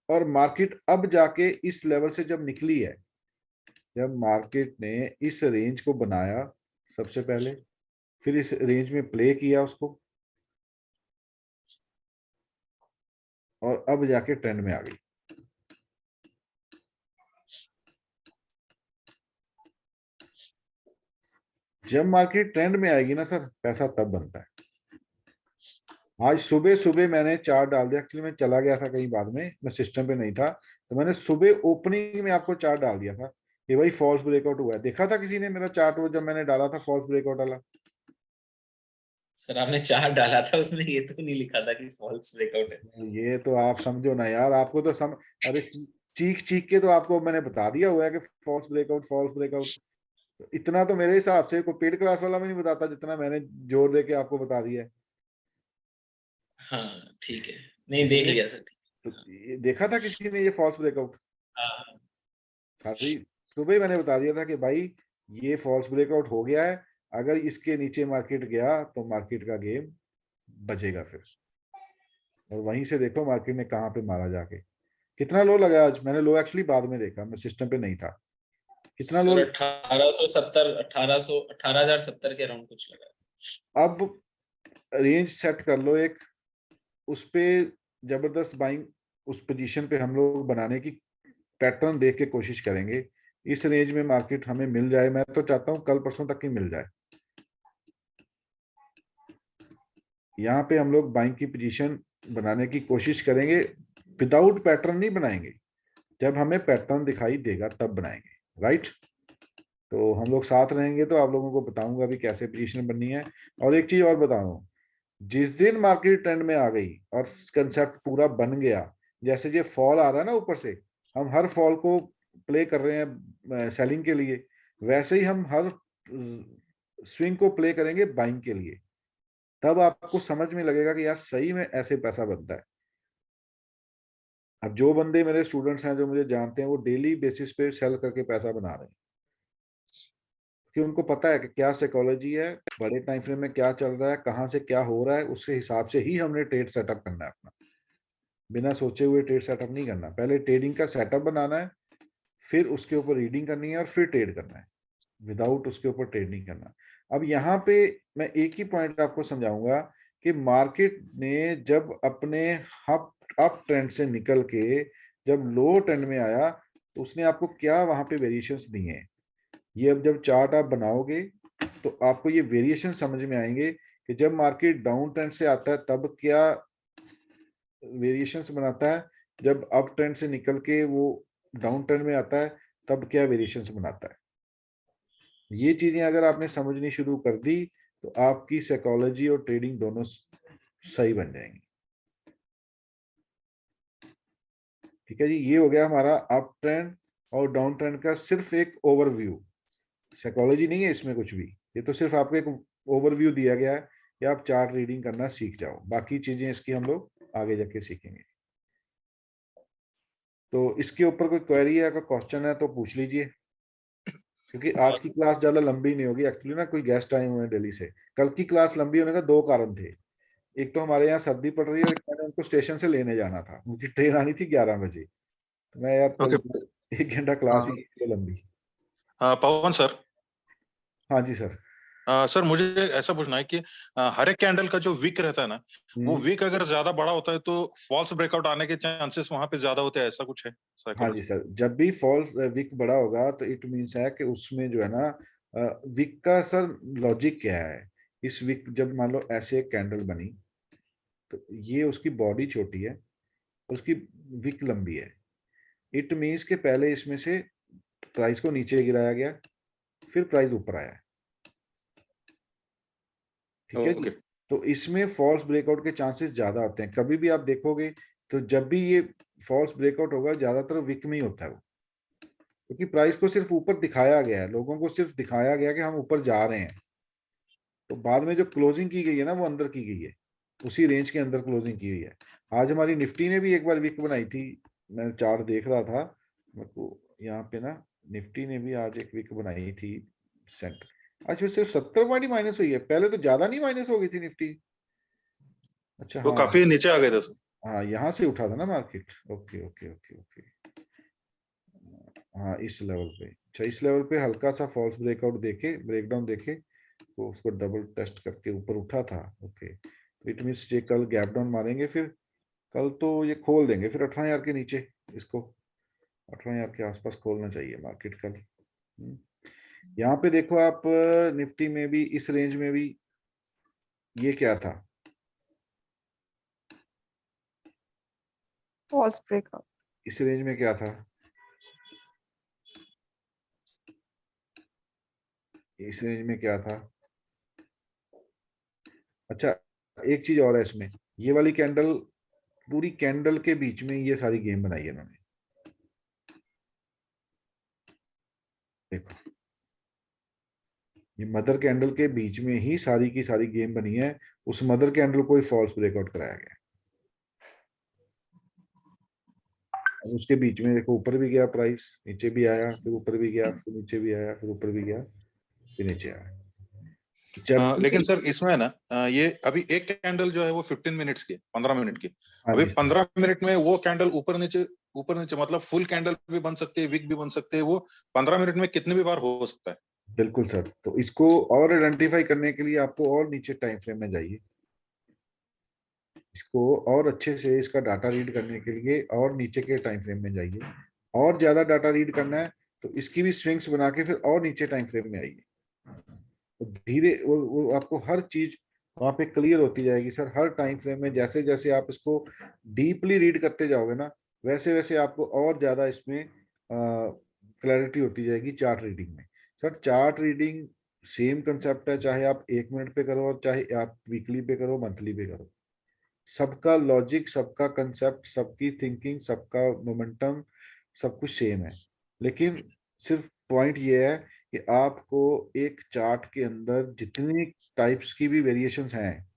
[SPEAKER 1] और मार्केट अब जाके इस लेवल से जब निकली है, जब मार्केट ने इस रेंज को बनाया सबसे पहले, फिर इस रेंज में प्ले किया उसको, और अब जाके ट्रेंड में आ गई। जब मार्केट ट्रेंड में आएगी ना सर, पैसा तब बनता है। आज सुबह सुबह मैंने चार्ट डाल दिया, एक्चुअली मैं चला गया था कहीं, बाद में मैं सिस्टम पे नहीं था, तो मैंने सुबह ओपनिंग में आपको चार्ट डाल दिया था कि भाई फॉल्स ब्रेकआउट हुआ है। देखा था किसी ने मेरा चार्ट वो जब मैंने डाला था फॉल्स ब्रेकआउट वाला?
[SPEAKER 10] सर आपने चार्ट डाला था, उसमें ये तो नहीं लिखा था कि फॉल्स ब्रेकआउट है।
[SPEAKER 1] ये तो आप समझो ना यार, आपको तो अरे चीख चीख के तो आपको मैंने बता दिया हुआ है कि फॉल्स ब्रेकआउट, फॉल्स ब्रेकआउट। इतना तो मेरे हिसाब से कोई पेड क्लास वाला भी नहीं बताता जितना मैंने जोर दे के आपको बता दिया है।
[SPEAKER 10] हाँ ठीक है, नहीं देख लिया सर।
[SPEAKER 1] तो ये देखा था किसी ने ये फॉल्स ब्रेकआउट?
[SPEAKER 10] हाँ
[SPEAKER 1] खाली सुबह मैंने बता दिया था कि भाई ये फॉल्स ब्रेकआउट हो गया है, अगर इसके नीचे मार्केट गया तो मार्केट का गेम बचेगा फिर। और वहीं से देखो मार्केट ने कहाँ पे मारा जाके, कितना लो लगा आज। मैंने लो एक्चुअली बाद में देखा, मैं सिस्टम पे नहीं था। कितना लो?
[SPEAKER 10] सर 1870, 18,070 के अराउंड कुछ लगा।
[SPEAKER 1] अब रेंज सेट कर लो एक, उस पे जबरदस्त बाइंग, उस पोजीशन पे हम लोग बनाने की पैटर्न देख के कोशिश करेंगे। इस रेंज में मार्केट हमें मिल जाए, मैं तो चाहता हूं कल परसों तक ही मिल जाए। यहाँ पे हम लोग बाइंग की पोजीशन बनाने की कोशिश करेंगे, विदाउट पैटर्न नहीं बनाएंगे, जब हमें पैटर्न दिखाई देगा तब बनाएंगे, राइट? तो हम लोग साथ रहेंगे तो आप लोगों को बताऊंगा भी कैसे पोजीशन बननी है। और एक चीज और बता रहा हूँ, जिस दिन मार्केट ट्रेंड में आ गई और कंसेप्ट पूरा बन गया, जैसे ये फॉल आ रहा है ना ऊपर से, हम हर फॉल को प्ले कर रहे हैं सेलिंग के लिए, वैसे ही हम हर स्विंग को प्ले करेंगे बाइंग के लिए। तब आपको समझ में लगेगा कि यार सही में ऐसे पैसा बनता है। अब जो बंदे मेरे स्टूडेंट्स हैं जो मुझे जानते हैं, वो डेली बेसिस पे सेल करके पैसा बना रहे हैं, कि उनको पता है कि क्या साइकोलॉजी है, बड़े टाइम फ्रेम में क्या चल रहा है, कहाँ से क्या हो रहा है, उसके हिसाब से ही हमने ट्रेड सेटअप करना है अपना। बिना सोचे हुए ट्रेड सेटअप नहीं करना, पहले ट्रेडिंग का सेटअप बनाना है, फिर उसके ऊपर रीडिंग करनी है और फिर ट्रेड करना है, विदाउट उसके ऊपर ट्रेड नहीं करना। अब यहाँ पे मैं एक ही पॉइंट आपको समझाऊंगा कि मार्केट ने जब अपने अप ट्रेंड से निकल के जब लो ट्रेंड में आया, तो उसने आपको क्या वहां पे वेरिएशंस दिए हैं। ये अब जब चार्ट आप बनाओगे तो आपको ये वेरिएशन समझ में आएंगे कि जब मार्केट डाउन ट्रेंड से आता है तब क्या वेरिएशंस बनाता है, जब अप ट्रेंड से निकल के वो डाउन ट्रेंड में आता है तब क्या वेरिएशंस बनाता है। ये चीजें अगर आपने समझनी शुरू कर दी तो आपकी साइकोलॉजी और ट्रेडिंग दोनों सही बन जाएंगी। ठीक है जी, ये हो गया हमारा अप ट्रेंड और डाउन ट्रेंड का सिर्फ एक ओवरव्यू। साइकोलॉजी नहीं है इसमें कुछ भी, ये तो सिर्फ आपको एक ओवरव्यू दिया गया है कि आप चार्ट रीडिंग करना सीख जाओ, बाकी चीजें इसकी हम लोग आगे जाके सीखेंगे। तो इसके ऊपर कोई क्वेरी है, अगर क्वेश्चन है तो पूछ लीजिए, क्योंकि आज की क्लास ज्यादा लंबी नहीं होगी। एक्चुअली ना कोई गेस्ट आए हुए हैं दिल्ली से। कल की क्लास लंबी होने का दो कारण थे, एक तो हमारे यहाँ सर्दी पड़ रही है और एक मैंने उनको स्टेशन से लेने जाना था, उनकी ट्रेन आनी थी 11 बजे, तो मैं यार एक घंटा क्लास ही की लंबी।
[SPEAKER 11] पवन सर।
[SPEAKER 1] हाँ जी सर।
[SPEAKER 11] सर मुझे ऐसा पूछना है कि हर एक कैंडल का जो विक रहता है ना, वो विक अगर ज्यादा बड़ा होता है तो फॉल्स ब्रेकआउट आने के चांसेस वहां पे ज्यादा होते हैं, ऐसा कुछ है?
[SPEAKER 1] हाँ जी सर, जब भी फॉल्स विक बड़ा होगा तो इट मीन्स है कि उसमें जो है ना, विक का सर लॉजिक क्या है। इस विक जब मान लो ऐसे एक कैंडल बनी तो ये उसकी बॉडी छोटी है, उसकी विक लंबी है, इट मीन्स के पहले इसमें से प्राइस को नीचे गिराया गया, फिर प्राइस ऊपर आया। ठीक है जी, तो इसमें फॉल्स ब्रेकआउट के चांसेस ज्यादा होते हैं। कभी भी आप देखोगे तो जब भी ये फॉल्स ब्रेकआउट होगा ज्यादातर विक में ही होता है वो, क्योंकि प्राइस को सिर्फ ऊपर दिखाया गया है, लोगों को सिर्फ दिखाया गया कि हम ऊपर जा रहे हैं, तो बाद में जो क्लोजिंग की गई है ना वो अंदर की गई है, उसी रेंज के अंदर क्लोजिंग की गई है। आज हमारी निफ्टी ने भी एक बार विक बनाई थी, मैं चार्ट देख रहा था मेरे को यहाँ पे ना, निफ्टी ने भी आज एक विक बनाई थी सेंट। आज फिर सिर्फ 70 पॉइंट ही माइनस हुई है, पहले तो ज्यादा नहीं माइनस हो गई थी निफ्टी। अच्छा
[SPEAKER 11] वो
[SPEAKER 1] हाँ,
[SPEAKER 11] काफी नीचे आ गए थे।
[SPEAKER 1] हाँ यहाँ से उठा था ना market. Okay okay okay okay, हाँ इस लेवल पे, अच्छा इस लेवल पे हल्का सा फॉल्स ब्रेकआउट देके, ब्रेकडाउन देके, तो उसको डबल टेस्ट करके ऊपर उठा था। ओके, तो इट मीन्स ये कल गैप डाउन मारेंगे, फिर कल तो ये खोल देंगे फिर 18,000 के नीचे, इसको 18,000 के आसपास खोलना चाहिए मार्केट कल। यहाँ पे देखो आप निफ्टी में भी इस रेंज में भी ये क्या था,
[SPEAKER 5] फॉल्स ब्रेकआउट।
[SPEAKER 1] इस रेंज में क्या था, इस रेंज में क्या था। अच्छा एक चीज और है इसमें, ये वाली कैंडल, पूरी कैंडल के बीच में ये सारी गेम बनाई है इन्होंने, देखो ये मदर कैंडल के बीच में ही सारी की सारी गेम बनी है, उस मदर कैंडल को ही फॉल्स ब्रेकआउट कराया गया। अब उसके बीच में देखो ऊपर भी गया प्राइस, नीचे भी आया, फिर ऊपर भी गया, फिर नीचे भी आया, फिर ऊपर भी गया, फिर नीचे आया।
[SPEAKER 11] लेकिन सर इसमें है ना ये अभी एक कैंडल जो है वो 15 मिनट्स की, 15 मिनट की, अभी 15 मिनट में वो कैंडल ऊपर नीचे मतलब फुल कैंडल भी बन सकती है, विक भी बन सकते हैं, वो 15 मिनट में कितने भी बार हो सकता है।
[SPEAKER 1] बिल्कुल सर, तो इसको और आइडेंटिफाई करने के लिए आपको और नीचे टाइम फ्रेम में जाइए, इसको और अच्छे से इसका डाटा रीड करने के लिए और नीचे के टाइम फ्रेम में जाइए, और ज्यादा डाटा रीड करना है तो इसकी भी स्विंग्स बना के फिर और नीचे टाइम फ्रेम में आइए, तो धीरे वो आपको हर चीज वहां पे क्लियर होती जाएगी सर। हर टाइम फ्रेम में जैसे जैसे आप इसको डीपली रीड करते जाओगे ना, वैसे वैसे आपको और ज्यादा इसमें क्लैरिटी होती जाएगी चार्ट रीडिंग में। Sir chart reading same concept है, चाहे आप 1 मिनट पे करो और चाहे आप वीकली पे करो, मंथली पे करो, सबका लॉजिक, सबका कंसेप्ट, सबकी थिंकिंग, सबका मोमेंटम, सब कुछ सेम है। लेकिन सिर्फ पॉइंट ये है कि आपको एक चार्ट के अंदर जितनी टाइप्स की भी वेरिएशंस हैं,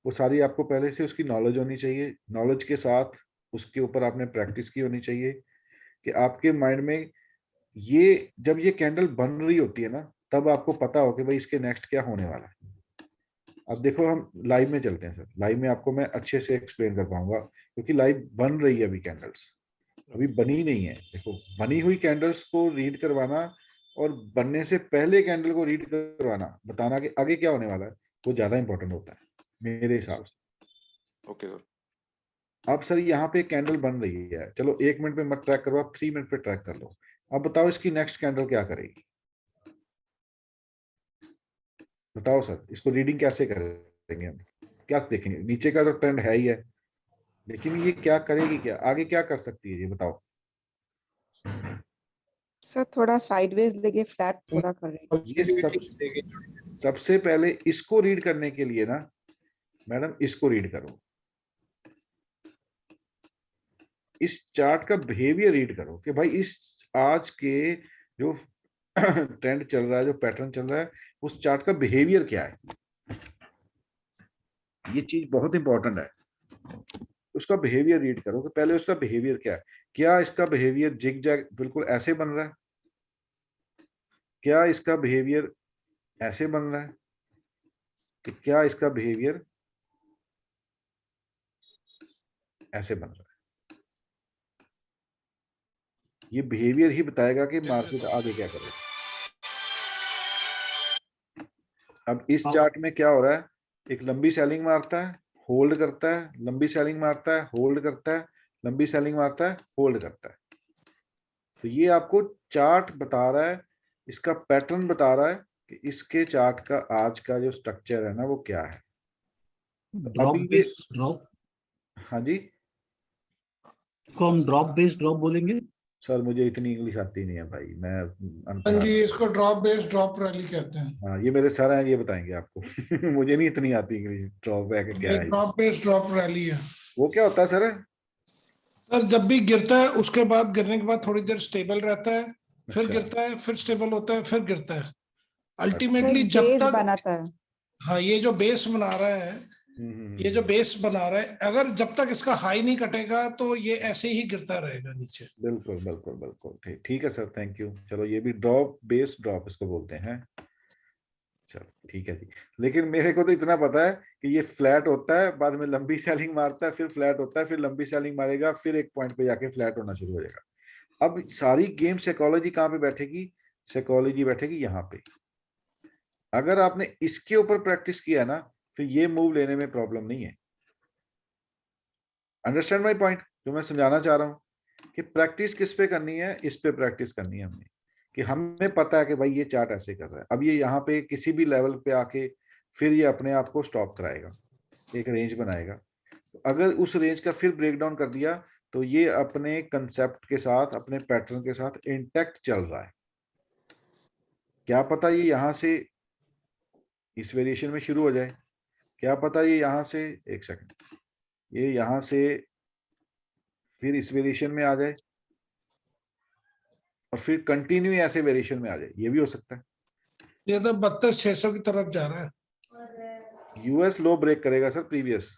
[SPEAKER 1] वो सारी आपको पहले से उसकी नॉलेज होनी चाहिए। नॉलेज के साथ उसके ऊपर आपने प्रैक्टिस की होनी चाहिए, कि आपके माइंड में ये जब ये कैंडल बन रही होती है ना, तब आपको पता हो कि भाई इसके नेक्स्ट क्या होने वाला है। अब देखो हम लाइव में चलते हैं सर, लाइव में आपको मैं अच्छे से एक्सप्लेन कर पाऊंगा, क्योंकि लाइव बन रही है अभी कैंडल्स, अभी बनी नहीं है। देखो बनी हुई कैंडल्स को रीड करवाना और बनने से पहले कैंडल को रीड करवाना, बताना कि आगे क्या होने वाला है, वो ज्यादा इंपॉर्टेंट होता है मेरे हिसाब से।
[SPEAKER 11] Okay sir.
[SPEAKER 1] अब सर यहाँ पे कैंडल बन रही है, चलो 1 मिनट पे मत ट्रैक करो, आप 3 मिनट पे ट्रैक कर लो। अब बताओ इसकी नेक्स्ट कैंडल क्या करेगी, बताओ सर, इसको रीडिंग कैसे करेंगे हम, क्या देखेंगे, नीचे का तो ट्रेंड है ही है, लेकिन ये क्या करेगी, क्या आगे क्या कर सकती है ये बताओ।
[SPEAKER 5] सर थोड़ा साइडवेज लेके फ्लैट थोड़ा कर रही है।
[SPEAKER 1] ये सबसे पहले इसको रीड करने के लिए ना मैडम, इसको रीड करो, इस चार्ट का बिहेवियर रीड करो कि भाई इस आज के जो ट्रेंड चल रहा है, जो पैटर्न चल रहा है, उस चार्ट का बिहेवियर क्या है। ये चीज बहुत इंपॉर्टेंट है, उसका बिहेवियर रीड करो कि पहले उसका बिहेवियर क्या है। क्या इसका बिहेवियर जिग जैग बिल्कुल ऐसे बन रहा है, क्या इसका बिहेवियर ऐसे बन रहा है, कि क्या इसका बिहेवियर ऐसे बन रहा है। ये बिहेवियर ही बताएगा कि मार्केट आगे क्या करेगा। अब इस चार्ट में क्या हो रहा है, एक लंबी सेलिंग मारता है, होल्ड करता है, लंबी सेलिंग मारता है, होल्ड करता है, लंबी सेलिंग मारता है, होल्ड करता है। तो ये आपको चार्ट बता रहा है, इसका पैटर्न बता रहा है कि इसके चार्ट का आज का जो स्ट्रक्चर है ना वो क्या है।
[SPEAKER 9] ड्रॉप बेस्ड ड्रॉप,
[SPEAKER 1] हाँ जी,
[SPEAKER 9] इसको हम ड्रॉप बेस्ड ड्रॉप बोलेंगे।
[SPEAKER 1] सर मुझे इतनी इंग्लिश आती नहीं है भाई, मैं
[SPEAKER 12] हाँ जी, इसको ड्रॉप बेस्ड ड्रॉप रैली कहते हैं।
[SPEAKER 1] हाँ ये मेरे सर हैं, ये बताएंगे आपको मुझे नहीं इतनी आती इंग्लिश। ड्रॉप बैक क्या है,
[SPEAKER 12] ड्रॉप बेस्ड ड्रॉप रैली है।
[SPEAKER 1] वो क्या होता है सर?
[SPEAKER 12] सर जब भी गिरता है उसके बाद गिरने के बाद थोड़ी देर स्टेबल रहता है, फिर
[SPEAKER 1] अच्छा।
[SPEAKER 12] गिरता है, फिर स्टेबल होता है, फिर गिरता है। अल्टीमेटली जब
[SPEAKER 5] बेस
[SPEAKER 12] तक
[SPEAKER 5] बनाता है।
[SPEAKER 12] हाँ, ये जो बेस बना रहा है, ये जो बेस बना रहा है, अगर जब तक इसका हाई नहीं कटेगा तो ये ऐसे ही गिरता रहेगा नीचे।
[SPEAKER 1] बिल्कुल बिल्कुल बिल्कुल, ठीक है सर, थैंक यू। चलो ये भी ड्रॉप बेस ड्रॉप इसको बोलते हैं। चलो ठीक है जी, लेकिन मेरे को तो इतना पता है कि ये फ्लैट होता है, बाद में लंबी सेलिंग मारता है, फिर फ्लैट होता है, फिर लंबी सेलिंग मारेगा, फिर एक पॉइंट पे जाके फ्लैट होना शुरू हो जाएगा। अब सारी गेम साइकोलॉजी कहाँ पे बैठेगी? साइकोलॉजी बैठेगी यहाँ पे। अगर आपने इसके ऊपर प्रैक्टिस किया ना, तो ये मूव लेने में प्रॉब्लम नहीं है। Understand my point? जो मैं समझाना चाह रहा हूँ कि प्रैक्टिस किस पे करनी है, इस पे प्रैक्टिस करनी है हमने, कि हमें पता है कि भाई ये चार्ट ऐसे कर रहा है। अब ये यहाँ पे किसी भी लेवल पे आके फिर ये अपने आप को स्टॉप कराएगा, एक रेंज बनाएगा। अगर उस रेंज का फिर ब्रेक डाउन कर दिया तो ये अपने कंसेप्ट के साथ, अपने पैटर्न के साथ इंटैक्ट चल रहा है। क्या पता ये यहाँ से इस वेरिएशन में शुरू हो जाए, क्या पता ये यहाँ से, एक सेकंड, ये यहाँ से फिर इस वेरिएशन में आ जाए और फिर कंटिन्यू ऐसे वेरिएशन में आ जाए, ये भी हो सकता है।
[SPEAKER 12] ये तो 32,600 की तरफ जा रहा है।
[SPEAKER 1] यूएस लो ब्रेक करेगा सर प्रीवियस।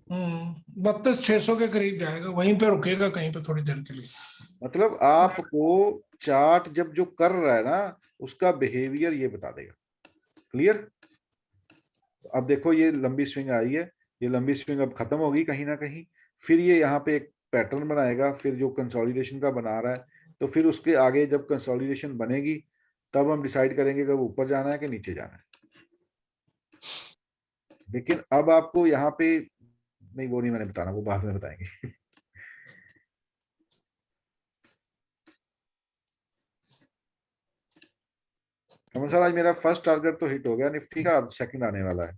[SPEAKER 12] 32,600 के करीब जाएगा, वहीं पे रुकेगा कहीं पे थोड़ी देर के लिए।
[SPEAKER 1] मतलब आपको चार्ट जब जो कर रहा है ना, उसका बिहेवियर ये बता देगा। क्लियर? अब देखो ये लंबी स्विंग आई है, ये लंबी स्विंग अब खत्म होगी कहीं ना कहीं, फिर ये यहाँ पे एक पैटर्न बनाएगा, फिर जो कंसोलिडेशन का बना रहा है, तो फिर उसके आगे जब कंसोलिडेशन बनेगी तब हम डिसाइड करेंगे कि वो ऊपर जाना है कि नीचे जाना है। लेकिन अब आपको यहाँ पे नहीं, वो नहीं मैंने बताना, वो बाद में बताएंगे। कमल सर, आज मेरा फर्स्ट टारगेट तो हिट हो गया निफ्टी का, अब सेकंड आने वाला है।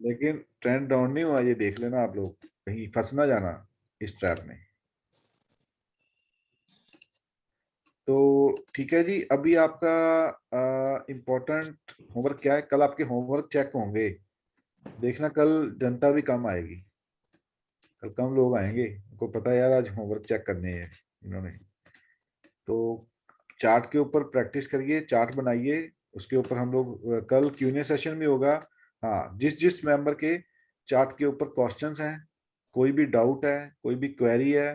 [SPEAKER 1] लेकिन ट्रेंड डाउन नहीं हुआ, ये देख लेना आप लोग, कहीं फंस ना जाना इस ट्रैप में। तो ठीक है जी, अभी आपका इम्पोर्टेंट होमवर्क क्या है? कल आपके होमवर्क चेक होंगे, देखना कल जनता भी कम आएगी, कल कम लोग आएंगे, उनको पता है यार आज होमवर्क चेक करने हैं इन्होंने। तो चार्ट के ऊपर प्रैक्टिस करिए, चार्ट बनाइए, उसके ऊपर हम लोग कल Q&A सेशन भी होगा। हाँ, जिस मेंबर के चार्ट के ऊपर क्वेश्चंस हैं, कोई भी डाउट है, कोई भी क्वेरी है,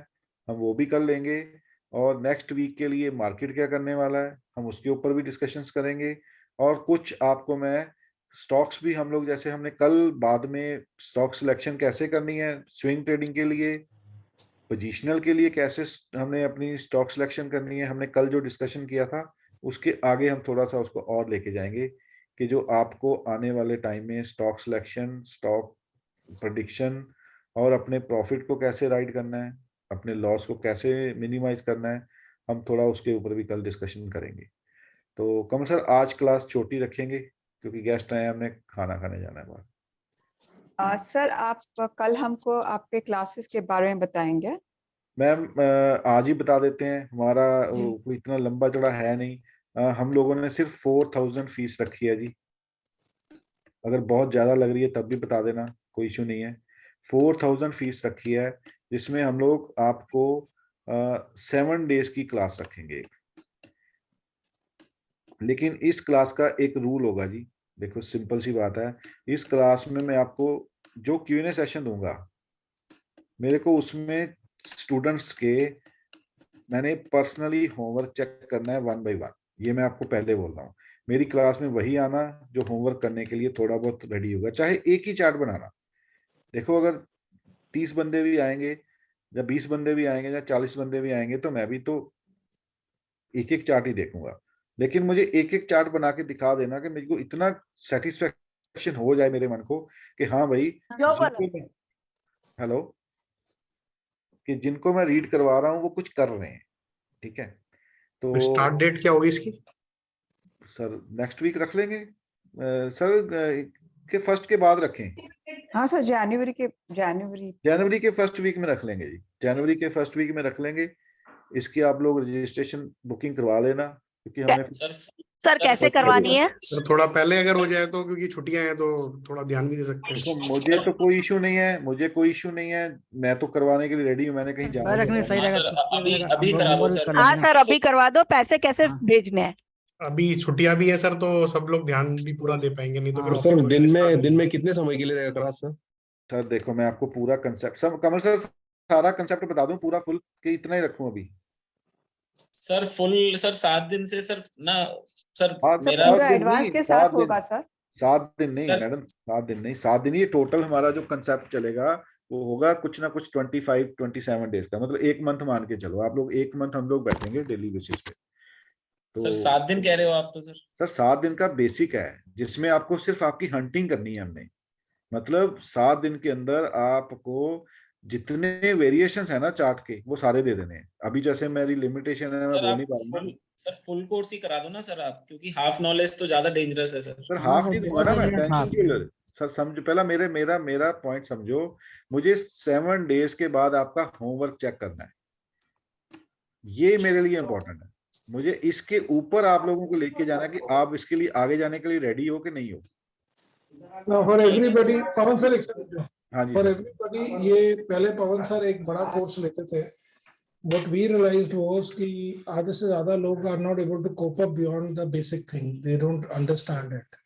[SPEAKER 1] हम वो भी कर लेंगे। और नेक्स्ट वीक के लिए मार्केट क्या करने वाला है, हम उसके ऊपर भी डिस्कशंस करेंगे। और कुछ आपको मैं स्टॉक्स भी, हम लोग जैसे हमने कल बाद में स्टॉक सिलेक्शन कैसे करनी है स्विंग ट्रेडिंग के लिए, पोजिशनल के लिए कैसे हमने अपनी स्टॉक सिलेक्शन करनी है, हमने कल जो डिस्कशन किया था उसके आगे हम थोड़ा सा उसको और लेके जाएंगे, कि जो आपको आने वाले टाइम में स्टॉक सिलेक्शन, स्टॉक प्रेडिक्शन और अपने प्रॉफिट को कैसे राइड करना है, अपने लॉस को कैसे मिनिमाइज करना है, हम थोड़ा उसके ऊपर भी कल डिस्कशन करेंगे। तो कमल सर, आज क्लास छोटी रखेंगे क्योंकि गेस्ट आए, हमने खाना खाने जाना है बाहर।
[SPEAKER 5] सर आप कल हमको आपके क्लासेस के बारे में बताएंगे?
[SPEAKER 1] मैम आज ही बता देते हैं, हमारा कोई इतना लंबा चौड़ा है नहीं। हम लोगों ने सिर्फ 4,000 फीस रखी है जी, अगर बहुत ज़्यादा लग रही है तब भी बता देना, कोई इशू नहीं है। 4,000 फीस रखी है, जिसमें हम लोग आपको 7 डेज की क्लास रखेंगे। लेकिन इस क्लास का एक रूल होगा जी, देखो सिंपल सी बात है, इस क्लास में मैं आपको जो Q&A सेशन दूंगा, मेरे को उसमें स्टूडेंट्स के मैंने पर्सनली होमवर्क चेक करना है 1 by 1। ये मैं आपको पहले बोल रहा हूँ, मेरी क्लास में वही आना जो होमवर्क करने के लिए थोड़ा बहुत रेडी होगा, चाहे एक ही चार्ट बनाना। देखो अगर 30 बंदे भी आएंगे या 20 बंदे भी आएंगे या 40 बंदे भी आएंगे, तो मैं भी तो एक एक चार्ट ही देखूंगा। लेकिन मुझे एक एक चार्ट बना के दिखा देना कि मेरे को इतना सेटिस्फेक्शन हो जाए मेरे मन को कि हाँ भाई, हेलो, कि जिनको मैं रीड करवा रहा हूँ वो कुछ कर रहे हैं। ठीक है, तो
[SPEAKER 2] स्टार्ट डेट क्या होगी इसकी?
[SPEAKER 1] सर नेक्स्ट वीक रख लेंगे सर, के फर्स्ट के बाद रखें।
[SPEAKER 5] हाँ सर,
[SPEAKER 1] जनवरी के फर्स्ट वीक में रख लेंगे जी, जनवरी के फर्स्ट वीक में रख लेंगे। इसकी आप लोग रजिस्ट्रेशन बुकिंग करवा लेना, क्योंकि हमें
[SPEAKER 13] सर कैसे करवानी है?
[SPEAKER 2] सर थोड़ा पहले अगर हो जाए तो, क्योंकि छुट्टियां हैं तो थोड़ा ध्यान भी दे सकते हैं।
[SPEAKER 1] मुझे तो कोई इशू नहीं है, मुझे कोई इशू नहीं है, मैं तो करवाने के लिए रेडी हूँ, मैंने कहीं जाना नहीं है।
[SPEAKER 10] अभी करा दो सर।
[SPEAKER 13] हाँ सर अभी करवा दो, पैसे कैसे भेजने हैं?
[SPEAKER 2] अभी छुट्टियां भी है सर, तो सब लोग ध्यान भी पूरा दे पाएंगे, नहीं तो फिर
[SPEAKER 7] सर दिन में कितने समय के लिए रहेगा क्लास सर?
[SPEAKER 1] सर देखो मैं आपको पूरा कंसेप्ट, सब कमल सर सारा कंसेप्ट बता दूं पूरा फुल, कि इतना ही रखूं अभी?
[SPEAKER 10] सर फुल सर 7 दिन से सर ना सर,
[SPEAKER 5] मेरा पूरा एडवांस के साथ होगा सर।
[SPEAKER 1] 7 दिन नहीं मैडम, 7 दिन नहीं, 7 दिन ये टोटल हमारा जो कंसेप्ट चलेगा वो होगा कुछ ना कुछ 25-27 डेज का, मतलब 1 मंथ मान के चलो आप लोग, 1 मंथ हम लोग बैठेंगे डेली बेसिस पे।
[SPEAKER 10] सर 7 दिन कह रहे हो आप तो सर?
[SPEAKER 1] सर 7 दिन का बेसिक है, जिसमें आपको सिर्फ आपकी हंटिंग करनी है हमने, मतलब 7 दिन के अंदर आपको जितने वेरिएशंस है ना चार्ट के वो सारे दे देने हैं। अभी जैसे मेरी लिमिटेशन है, मैं
[SPEAKER 10] सर
[SPEAKER 1] बोल
[SPEAKER 10] आप
[SPEAKER 1] नहीं पा रहा हूँ।
[SPEAKER 10] सर फुल कोर्स ही करा दो ना सर आप, क्योंकि हाफ नॉलेज तो ज्यादा डेंजरस है सर।
[SPEAKER 1] सर हाफ नहीं दूंगा ना मैं, टेंशन क्यों ले रहे? सर समझो पहला, मेरे मेरा मेरा पॉइंट समझो। मुझे 7 डेज के बाद आपका होमवर्क चेक करना है, ये मेरे लिए इंपॉर्टेंट है। मुझे इसके ऊपर आप लोगों को लेके जाना कि आप इसके लिए आगे जाने के लिए रेडी हो कि नहीं हो।
[SPEAKER 12] फॉर एवरीबॉडी, पवन सर एक सेकंड,
[SPEAKER 1] हाँ जी
[SPEAKER 12] फॉर
[SPEAKER 1] सर।
[SPEAKER 12] एवरीबॉडी, ये पहले पवन सर एक बड़ा कोर्स लेते थे। What we realized was कि आधे से ज्यादा लोग are not able to cope up beyond the basic thing. They don't understand it.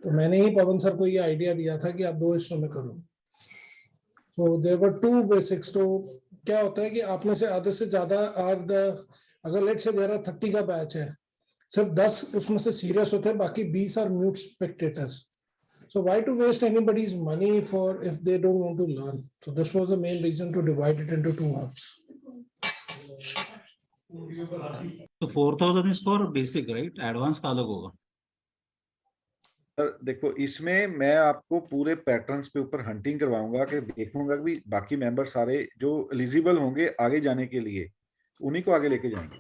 [SPEAKER 12] तो मैंने ही पवन सर को ये आइडिया दिया था कि आप 2 हिस्सों में करो। So there were 2 basics. तो क्या होता है कि आप में से आधे से ज्यादा अगर लेट्स से there are 30 का बैच है, सिर्फ 10 उसमें से सीरियस होते हैं, बाकी 20 are mute spectators. So why to waste anybody's money for if they don't want to learn? So this was the main reason to divide it into 2 halves.
[SPEAKER 9] तो 4000 is for basic right, advance का अलग होगा?
[SPEAKER 1] Sir देखो, इसमें मैं आपको पूरे patterns पे ऊपर हंटिंग करवाऊंगा कि देखूंगा कि बाकी मेंबर सारे जो एलिजिबल होंगे आगे जाने के लिए उन्हीं को आगे लेके जाएंगे।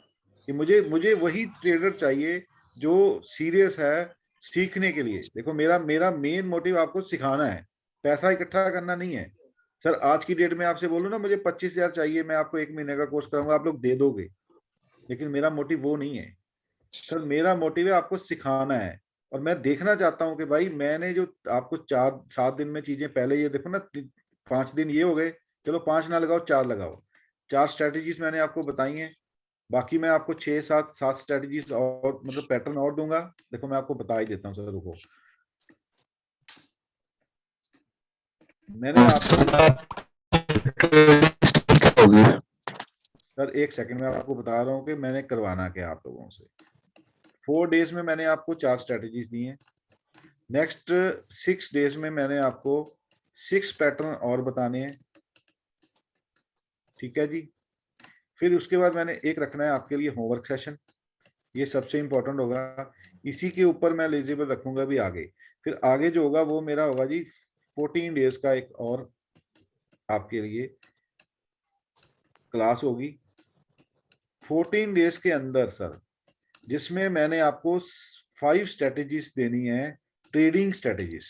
[SPEAKER 1] कि मुझे वही ट्रेडर चाहिए जो सीरियस है सीखने के लिए। देखो मेरा मेरा मेन मोटिव आपको सिखाना है, पैसा इकट्ठा करना नहीं है। सर आज की डेट में आपसे बोलूं ना मुझे 25,000 चाहिए, मैं आपको 1 महीने का कोर्स कराऊंगा, आप लोग दे दोगे, लेकिन मेरा मोटिव वो नहीं है। सर मेरा मोटिव है आपको सिखाना है, और मैं देखना चाहता हूं कि भाई मैंने जो आपको 4-7 दिन में चीजें, पहले ये देखो ना 5 दिन ये हो गए, चलो 5 ना लगाओ 4 लगाओ, 4 स्ट्रेटेजीज मैंने आपको बताई हैं। बाकी मैं आपको 6-7 स्ट्रेटेजीज और मतलब पैटर्न और दूंगा। देखो मैं आपको बता ही देता हूँ सर, रुको मैंने सर 1 सेकंड में आपको बता रहा हूँ कि मैंने करवाना क्या आप लोगों से। 4 डेज में मैंने आपको 4 स्ट्रेटेजीज दी हैं। नेक्स्ट 6 डेज में मैंने आपको 6 पैटर्न और बताने हैं, ठीक है जी। फिर उसके बाद मैंने एक रखना है आपके लिए होमवर्क सेशन, ये सबसे इंपॉर्टेंट होगा। इसी के ऊपर मैं एलिजिबल रखूंगा भी आगे। फिर आगे जो होगा वो मेरा होगा जी 14 डेज का एक और आपके लिए क्लास होगी 14 डेज के अंदर सर, जिसमें मैंने आपको 5 स्ट्रेटेजीज देनी है, ट्रेडिंग स्ट्रेटेजीज।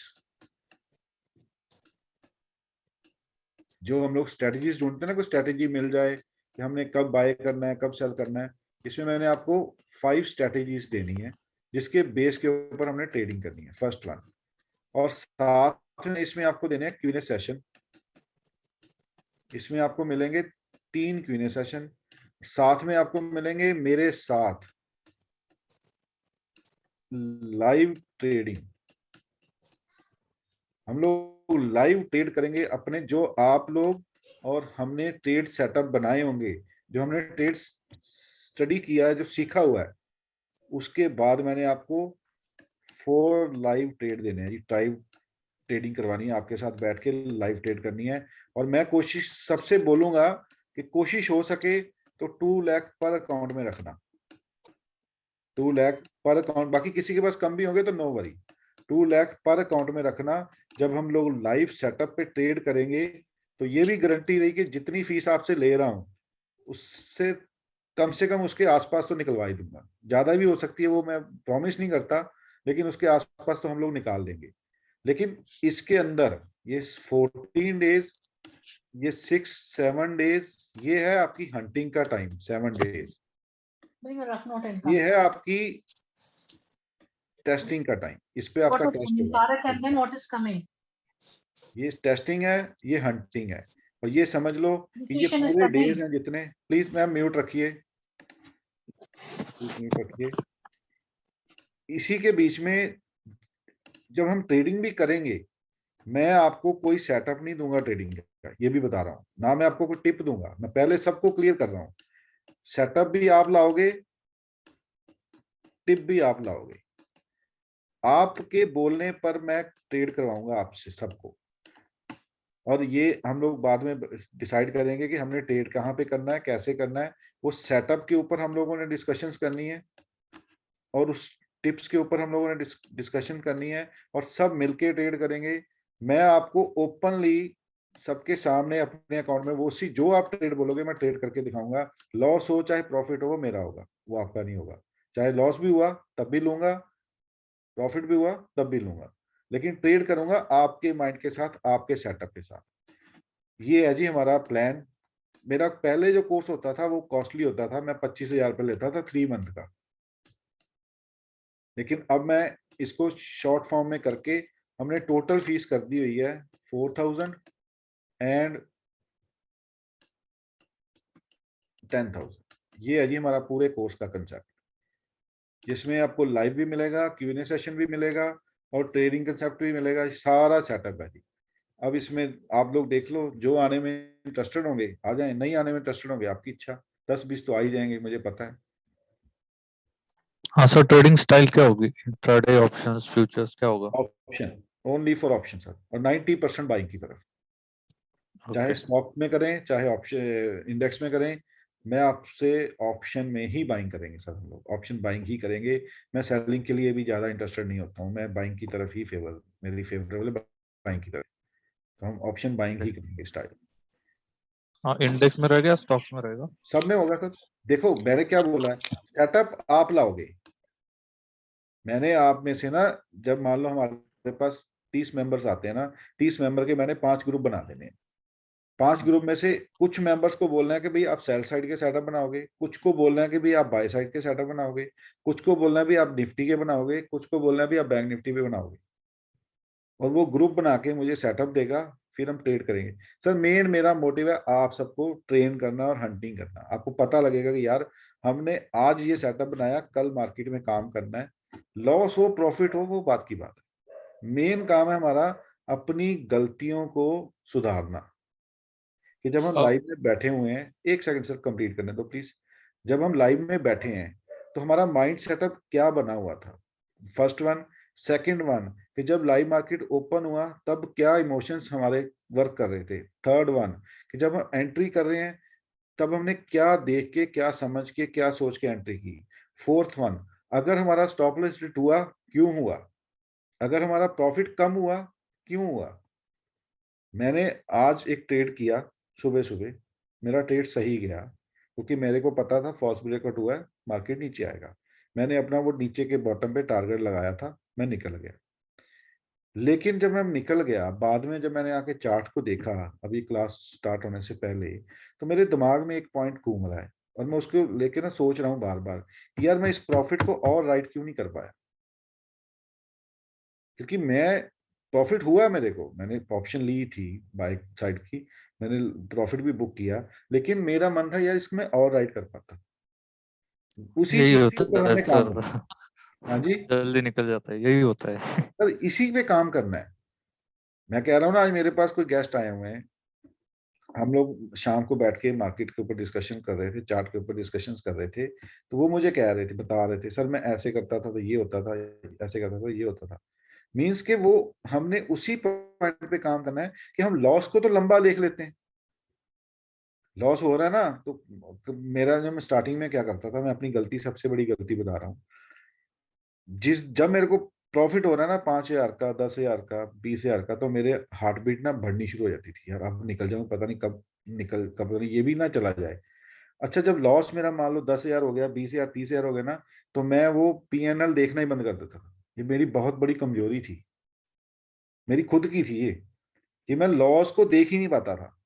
[SPEAKER 1] जो हम लोग स्ट्रेटेजीज ढूंढते हैं ना, कोई स्ट्रेटेजी मिल जाए कि हमने कब बाय करना है कब सेल करना है, इसमें मैंने आपको 5 स्ट्रेटेजीज देनी है जिसके बेस के ऊपर हमने ट्रेडिंग करनी है, फर्स्ट वन। और साथ में इसमें आपको देने हैं क्यूएनए सेशन, इसमें आपको मिलेंगे 3 क्यूएनए सेशन। साथ में आपको मिलेंगे मेरे साथ लाइव ट्रेडिंग, हम लोग लाइव ट्रेड करेंगे अपने, जो आप लोग और हमने ट्रेड सेटअप बनाए होंगे, जो हमने ट्रेड स्टडी किया है, जो सीखा हुआ है, उसके बाद मैंने आपको 4 लाइव ट्रेड देने हैं जी। लाइव ट्रेडिंग करवानी है आपके साथ, बैठ के लाइव ट्रेड करनी है। और मैं कोशिश सबसे बोलूंगा कि कोशिश हो सके तो 2 लाख पर अकाउंट में रखना, 2 लाख पर अकाउंट, बाकी किसी के पास कम भी होंगे तो नो वरी, 2 लाख पर अकाउंट में रखना। जब हम लोग लाइव सेटअप पे ट्रेड करेंगे तो ये भी गारंटी रही कि जितनी फीस आपसे ले रहा हूं उससे कम से कम उसके आसपास तो निकलवा ही दूंगा। ज्यादा भी हो सकती है, वो मैं प्रॉमिस नहीं करता, लेकिन उसके आसपास तो हम लोग निकाल देंगे। लेकिन इसके अंदर ये 14 डेज, ये 6-7 डेज, ये है आपकी हंटिंग का टाइम। 7 डेज ये है आपकी टेस्टिंग का टाइम, इस पे आपका टेस्ट होगा। ये टेस्टिंग है, ये हंटिंग है, और ये समझ लो कि ये पूरे डेज हैं जितने। प्लीज मैम म्यूट रखिए, म्यूट रखिए। इसी के बीच में जब हम ट्रेडिंग भी करेंगे, मैं आपको कोई सेटअप नहीं दूंगा ट्रेडिंग का, ये भी बता रहा हूं ना, मैं आपको कोई टिप दूंगा, मैं पहले सबको क्लियर कर रहा हूं। सेटअप भी आप लाओगे, टिप भी आप लाओगे, आपके बोलने पर मैं ट्रेड करवाऊंगा आपसे सबको। और ये हम लोग बाद में डिसाइड करेंगे कि हमने ट्रेड कहाँ पे करना है, कैसे करना है। वो सेटअप के ऊपर हम लोगों ने डिस्कशंस करनी है और उस टिप्स के ऊपर हम लोगों ने डिस्कशन करनी है और सब मिलके ट्रेड करेंगे। मैं आपको ओपनली सबके सामने अपने अकाउंट में वो उसी जो आप ट्रेड बोलोगे मैं ट्रेड करके दिखाऊंगा। लॉस हो चाहे प्रॉफिट हो वो मेरा होगा, वो आपका नहीं होगा। चाहे लॉस भी हुआ तब भी लूंगा, प्रॉफिट भी हुआ तब भी लूंगा, लेकिन ट्रेड करूंगा आपके माइंड के साथ, आपके सेटअप के साथ। ये है जी हमारा प्लान। मेरा पहले जो कोर्स होता था वो कॉस्टली होता था, मैं 25,000 रुपये लेता था 3 मंथ का, लेकिन अब मैं इसको शॉर्ट फॉर्म में करके हमने टोटल फीस कर दी हुई है 4,000 एंड 10,000। ये है जी हमारा पूरे कोर्स का कंसेप्ट, जिसमें आपको लाइव भी मिलेगा, Q&A सेशन भी मिलेगा और ट्रेडिंग कंसेप्ट भी मिलेगा। सारा सेटअप है जी। अब इसमें आप लोग देख लो, जो आने में इंटरेस्टेड होंगे आ जाएं, नहीं आने में इंटरेस्टेड होंगे आपकी इच्छा, 10-20 तो आ ही जाएंगे, मुझे पता है।
[SPEAKER 14] हाँ सर, ट्रेडिंग स्टाइल क्या होगी? इंट्राडे, ऑप्शंस, फ्यूचर्स, क्या होगा?
[SPEAKER 1] Option, only for option sir, और 90% बाइंग की तरफ। चाहे स्टॉक में करें चाहे ऑप्शन इंडेक्स में करें, मैं आपसे ऑप्शन में ही बाइंग करेंगे सर। हम लोग ऑप्शन बाइंग ही करेंगे। मैं सेलिंग के लिए भी ज़्यादा इंटरेस्टेड नहीं होता हूँ, मैं बाइंग की तरफ ही मेरी फेवरेबल है बाइंग की तरफ। तो हम ऑप्शन बाइंग ही करेंगे स्टाइल।
[SPEAKER 14] हाँ, इंडेक्स में रहेगा, स्टॉक्स में रहेगा,
[SPEAKER 1] सब में होगा सर। देखो मैंने क्या बोला है, सेटअप आप लाओगे। मैंने आप में से ना, जब मान लो हमारे पास 30 मेंबर्स आते हैं ना, 30 मेंबर के मैंने 5 ग्रुप बना देने हैं। 5 ग्रुप में से कुछ मेंबर्स को बोलना है कि भाई आप सेल साइड के सेटअप बनाओगे, कुछ को बोलना है कि भाई आप बाय साइड के सेटअप बनाओगे, कुछ को बोलना है भी आप निफ्टी के बनाओगे, कुछ को बोलना है भी आप बैंक निफ्टी पे बनाओगे। और वो ग्रुप बना के मुझे सेटअप देगा, फिर हम ट्रेड करेंगे। सर मेन मेरा मोटिव है आप सबको ट्रेन करना और हंटिंग करना। आपको पता लगेगा कि यार हमने आज ये सेटअप बनाया, कल मार्केट में काम करना है। लॉस हो प्रॉफिट हो वो बात की बात है, मेन काम है हमारा अपनी गलतियों को सुधारना। कि जब हम लाइव में बैठे हुए हैं, एक सेकंड सर कंप्लीट करने दो प्लीज। जब हम लाइव में बैठे हैं तो हमारा माइंड सेटअप क्या बना हुआ था, फर्स्ट वन। सेकंड वन, कि जब लाइव मार्केट ओपन हुआ तब क्या इमोशंस हमारे वर्क कर रहे थे। थर्ड वन, कि जब हम एंट्री कर रहे हैं तब हमने क्या देख के, क्या समझ के, क्या सोच के एंट्री की। फोर्थ वन, अगर हमारा स्टॉप लॉस हिट हुआ क्यों हुआ, अगर हमारा प्रॉफिट कम हुआ क्यों हुआ। मैंने आज एक ट्रेड किया सुबह सुबह, मेरा ट्रेड सही गया क्योंकि मेरे को पता था फॉल्स ब्रेकआउट हुआ है, मार्केट नीचे आएगा। मैंने अपना वो नीचे के बॉटम पे टारगेट लगाया था, मैं निकल गया। लेकिन जब मैं निकल गया, बाद में जब मैंने आके चार्ट को देखा अभी क्लास स्टार्ट होने से पहले, तो मेरे दिमाग में एक पॉइंट घूम रहा है और मैं उसको लेके ना सोच रहा हूँ बार बार कि यार मैं इस प्रॉफिट को और राइट क्यों नहीं कर पाया। क्योंकि मैं प्रॉफिट हुआ मेरे को, मैंने ऑप्शन ली थी बाय साइड की, मैंने प्रॉफिट भी बुक किया, लेकिन मेरा मन था यार इसको मैं और राइट कर पाता। उसी
[SPEAKER 14] यही
[SPEAKER 1] चीज के
[SPEAKER 14] होता
[SPEAKER 1] ऊपर
[SPEAKER 14] है
[SPEAKER 1] हमने काम
[SPEAKER 14] सर,
[SPEAKER 1] करना। हाँ जी
[SPEAKER 14] जल्दी निकल जाता है, यही होता है।
[SPEAKER 1] सर, इसी पे काम करना है। मैं कह रहा हूँ ना, आज मेरे पास कोई गेस्ट आए हुए हैं, हम लोग शाम को बैठ के मार्केट के ऊपर डिस्कशन कर रहे थे, चार्ट के ऊपर डिस्कशन कर रहे थे, तो वो मुझे कह रहे थे, बता रहे थे सर मैं ऐसे करता था तो ये होता था, ऐसे करता था ये होता था। मीन्स के वो हमने उसी पॉइंट पे काम करना है कि हम लॉस को तो लंबा देख लेते हैं। लॉस हो रहा है ना, तो मेरा जो मैं स्टार्टिंग में क्या करता था, मैं अपनी गलती, सबसे बड़ी गलती बता रहा हूँ, जब मेरे को प्रॉफिट हो रहा है ना 5,000 का, 10,000 का, 20,000 का, तो मेरे हार्ट बीट ना बढ़नी शुरू हो जाती थी, यार अब निकल जाऊं, पता नहीं कब निकल, कब नहीं ये भी ना चला जाए। अच्छा जब लॉस मेरा मान लो 10,000 हो गया, 20,000, 30,000 हो गया ना, तो मैं वो PNL देखना ही बंद कर देता था। ये मेरी बहुत बड़ी कमजोरी थी, मेरी खुद की थी ये, कि मैं लॉस को देख ही नहीं पाता था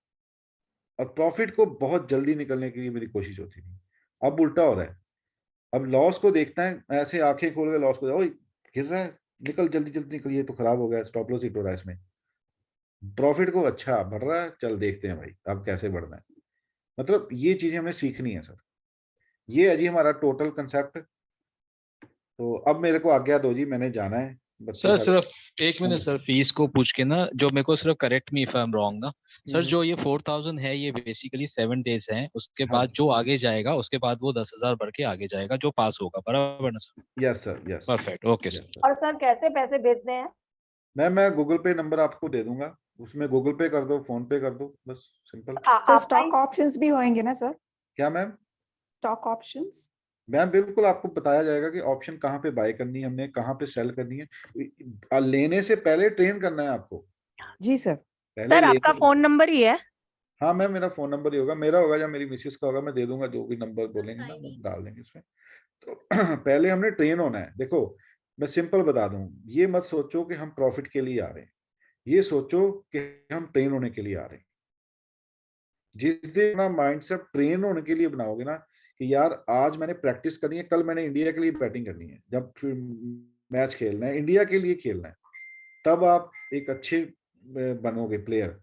[SPEAKER 1] और प्रॉफिट को बहुत जल्दी निकलने के लिए मेरी कोशिश होती थी। अब उल्टा हो रहा है, अब लॉस को देखता है ऐसे आंखें खोल के, लॉस को ओए गिर रहा है, निकल जल्दी जल्दी निकल, ये तो खराब हो गया, स्टॉप लॉस हिट हो रहा है इसमें। प्रॉफिट को अच्छा बढ़ रहा है, चल देखते हैं भाई अब कैसे बढ़ना है। मतलब ये चीजें हमें सीखनी है सर। ये है जी हमारा टोटल कंसेप्ट। तो अब मेरे को आज्ञा दो जी, मैंने जाना है। बच्चे
[SPEAKER 15] सर
[SPEAKER 1] सारे
[SPEAKER 15] सिर्फ एक मिनट सर, फीस को पूछ के ना, जो मेरे को सिर्फ correct me if I am wrong ना सर, जो ये 4,000 है ये बेसिकली 7 days है, उसके
[SPEAKER 1] हाँ
[SPEAKER 15] बाद जो आगे जाएगा उसके बाद वो 10,000 बढ़ के आगे जाएगा जो पास होगा, बराबर ना sir?
[SPEAKER 1] Yes sir, yes
[SPEAKER 15] perfect, okay sir.
[SPEAKER 13] और सर कैसे पैसे भेजने हैं?
[SPEAKER 1] मैं गूगल पे नंबर आपको दे दूंगा, उसमें गूगल पे कर दो, फोन पे कर दो, बस सिंपल।
[SPEAKER 5] सर स्टॉक ऑप्शंस भी होंगे ना सर?
[SPEAKER 1] क्या मैम?
[SPEAKER 5] स्टॉक ऑप्शंस
[SPEAKER 1] मैम बिल्कुल आपको बताया जाएगा कि ऑप्शन कहाँ पे बाय करनी है, हमने कहाँ पे सेल करनी है। लेने से पहले ट्रेन करना है आपको।
[SPEAKER 5] जी सर।
[SPEAKER 1] पहले
[SPEAKER 13] सर आपका
[SPEAKER 1] लेने
[SPEAKER 13] फोन नंबर ही है?
[SPEAKER 1] हाँ मैम, मेरा फोन नंबर ही होगा, मेरा होगा या मेरी मिसेस का होगा, मैं दे दूंगा, जो भी नंबर बोलेंगे ना मैं डाल देंगे उसमें। तो पहले हमने ट्रेन होना है। देखो मैं सिंपल बता दूं, ये मत सोचो कि हम प्रॉफिट के लिए आ रहे हैं, ये सोचो कि हम ट्रेन होने के लिए आ रहे हैं। जिस दिन अपना माइंडसेट ट्रेन होने के लिए बनाओगे ना कि यार आज मैंने प्रैक्टिस करनी है, कल मैंने इंडिया के लिए बैटिंग करनी है, जब मैच खेलना है इंडिया के लिए खेलना है, तब आप एक अच्छे बनोगे प्लेयर।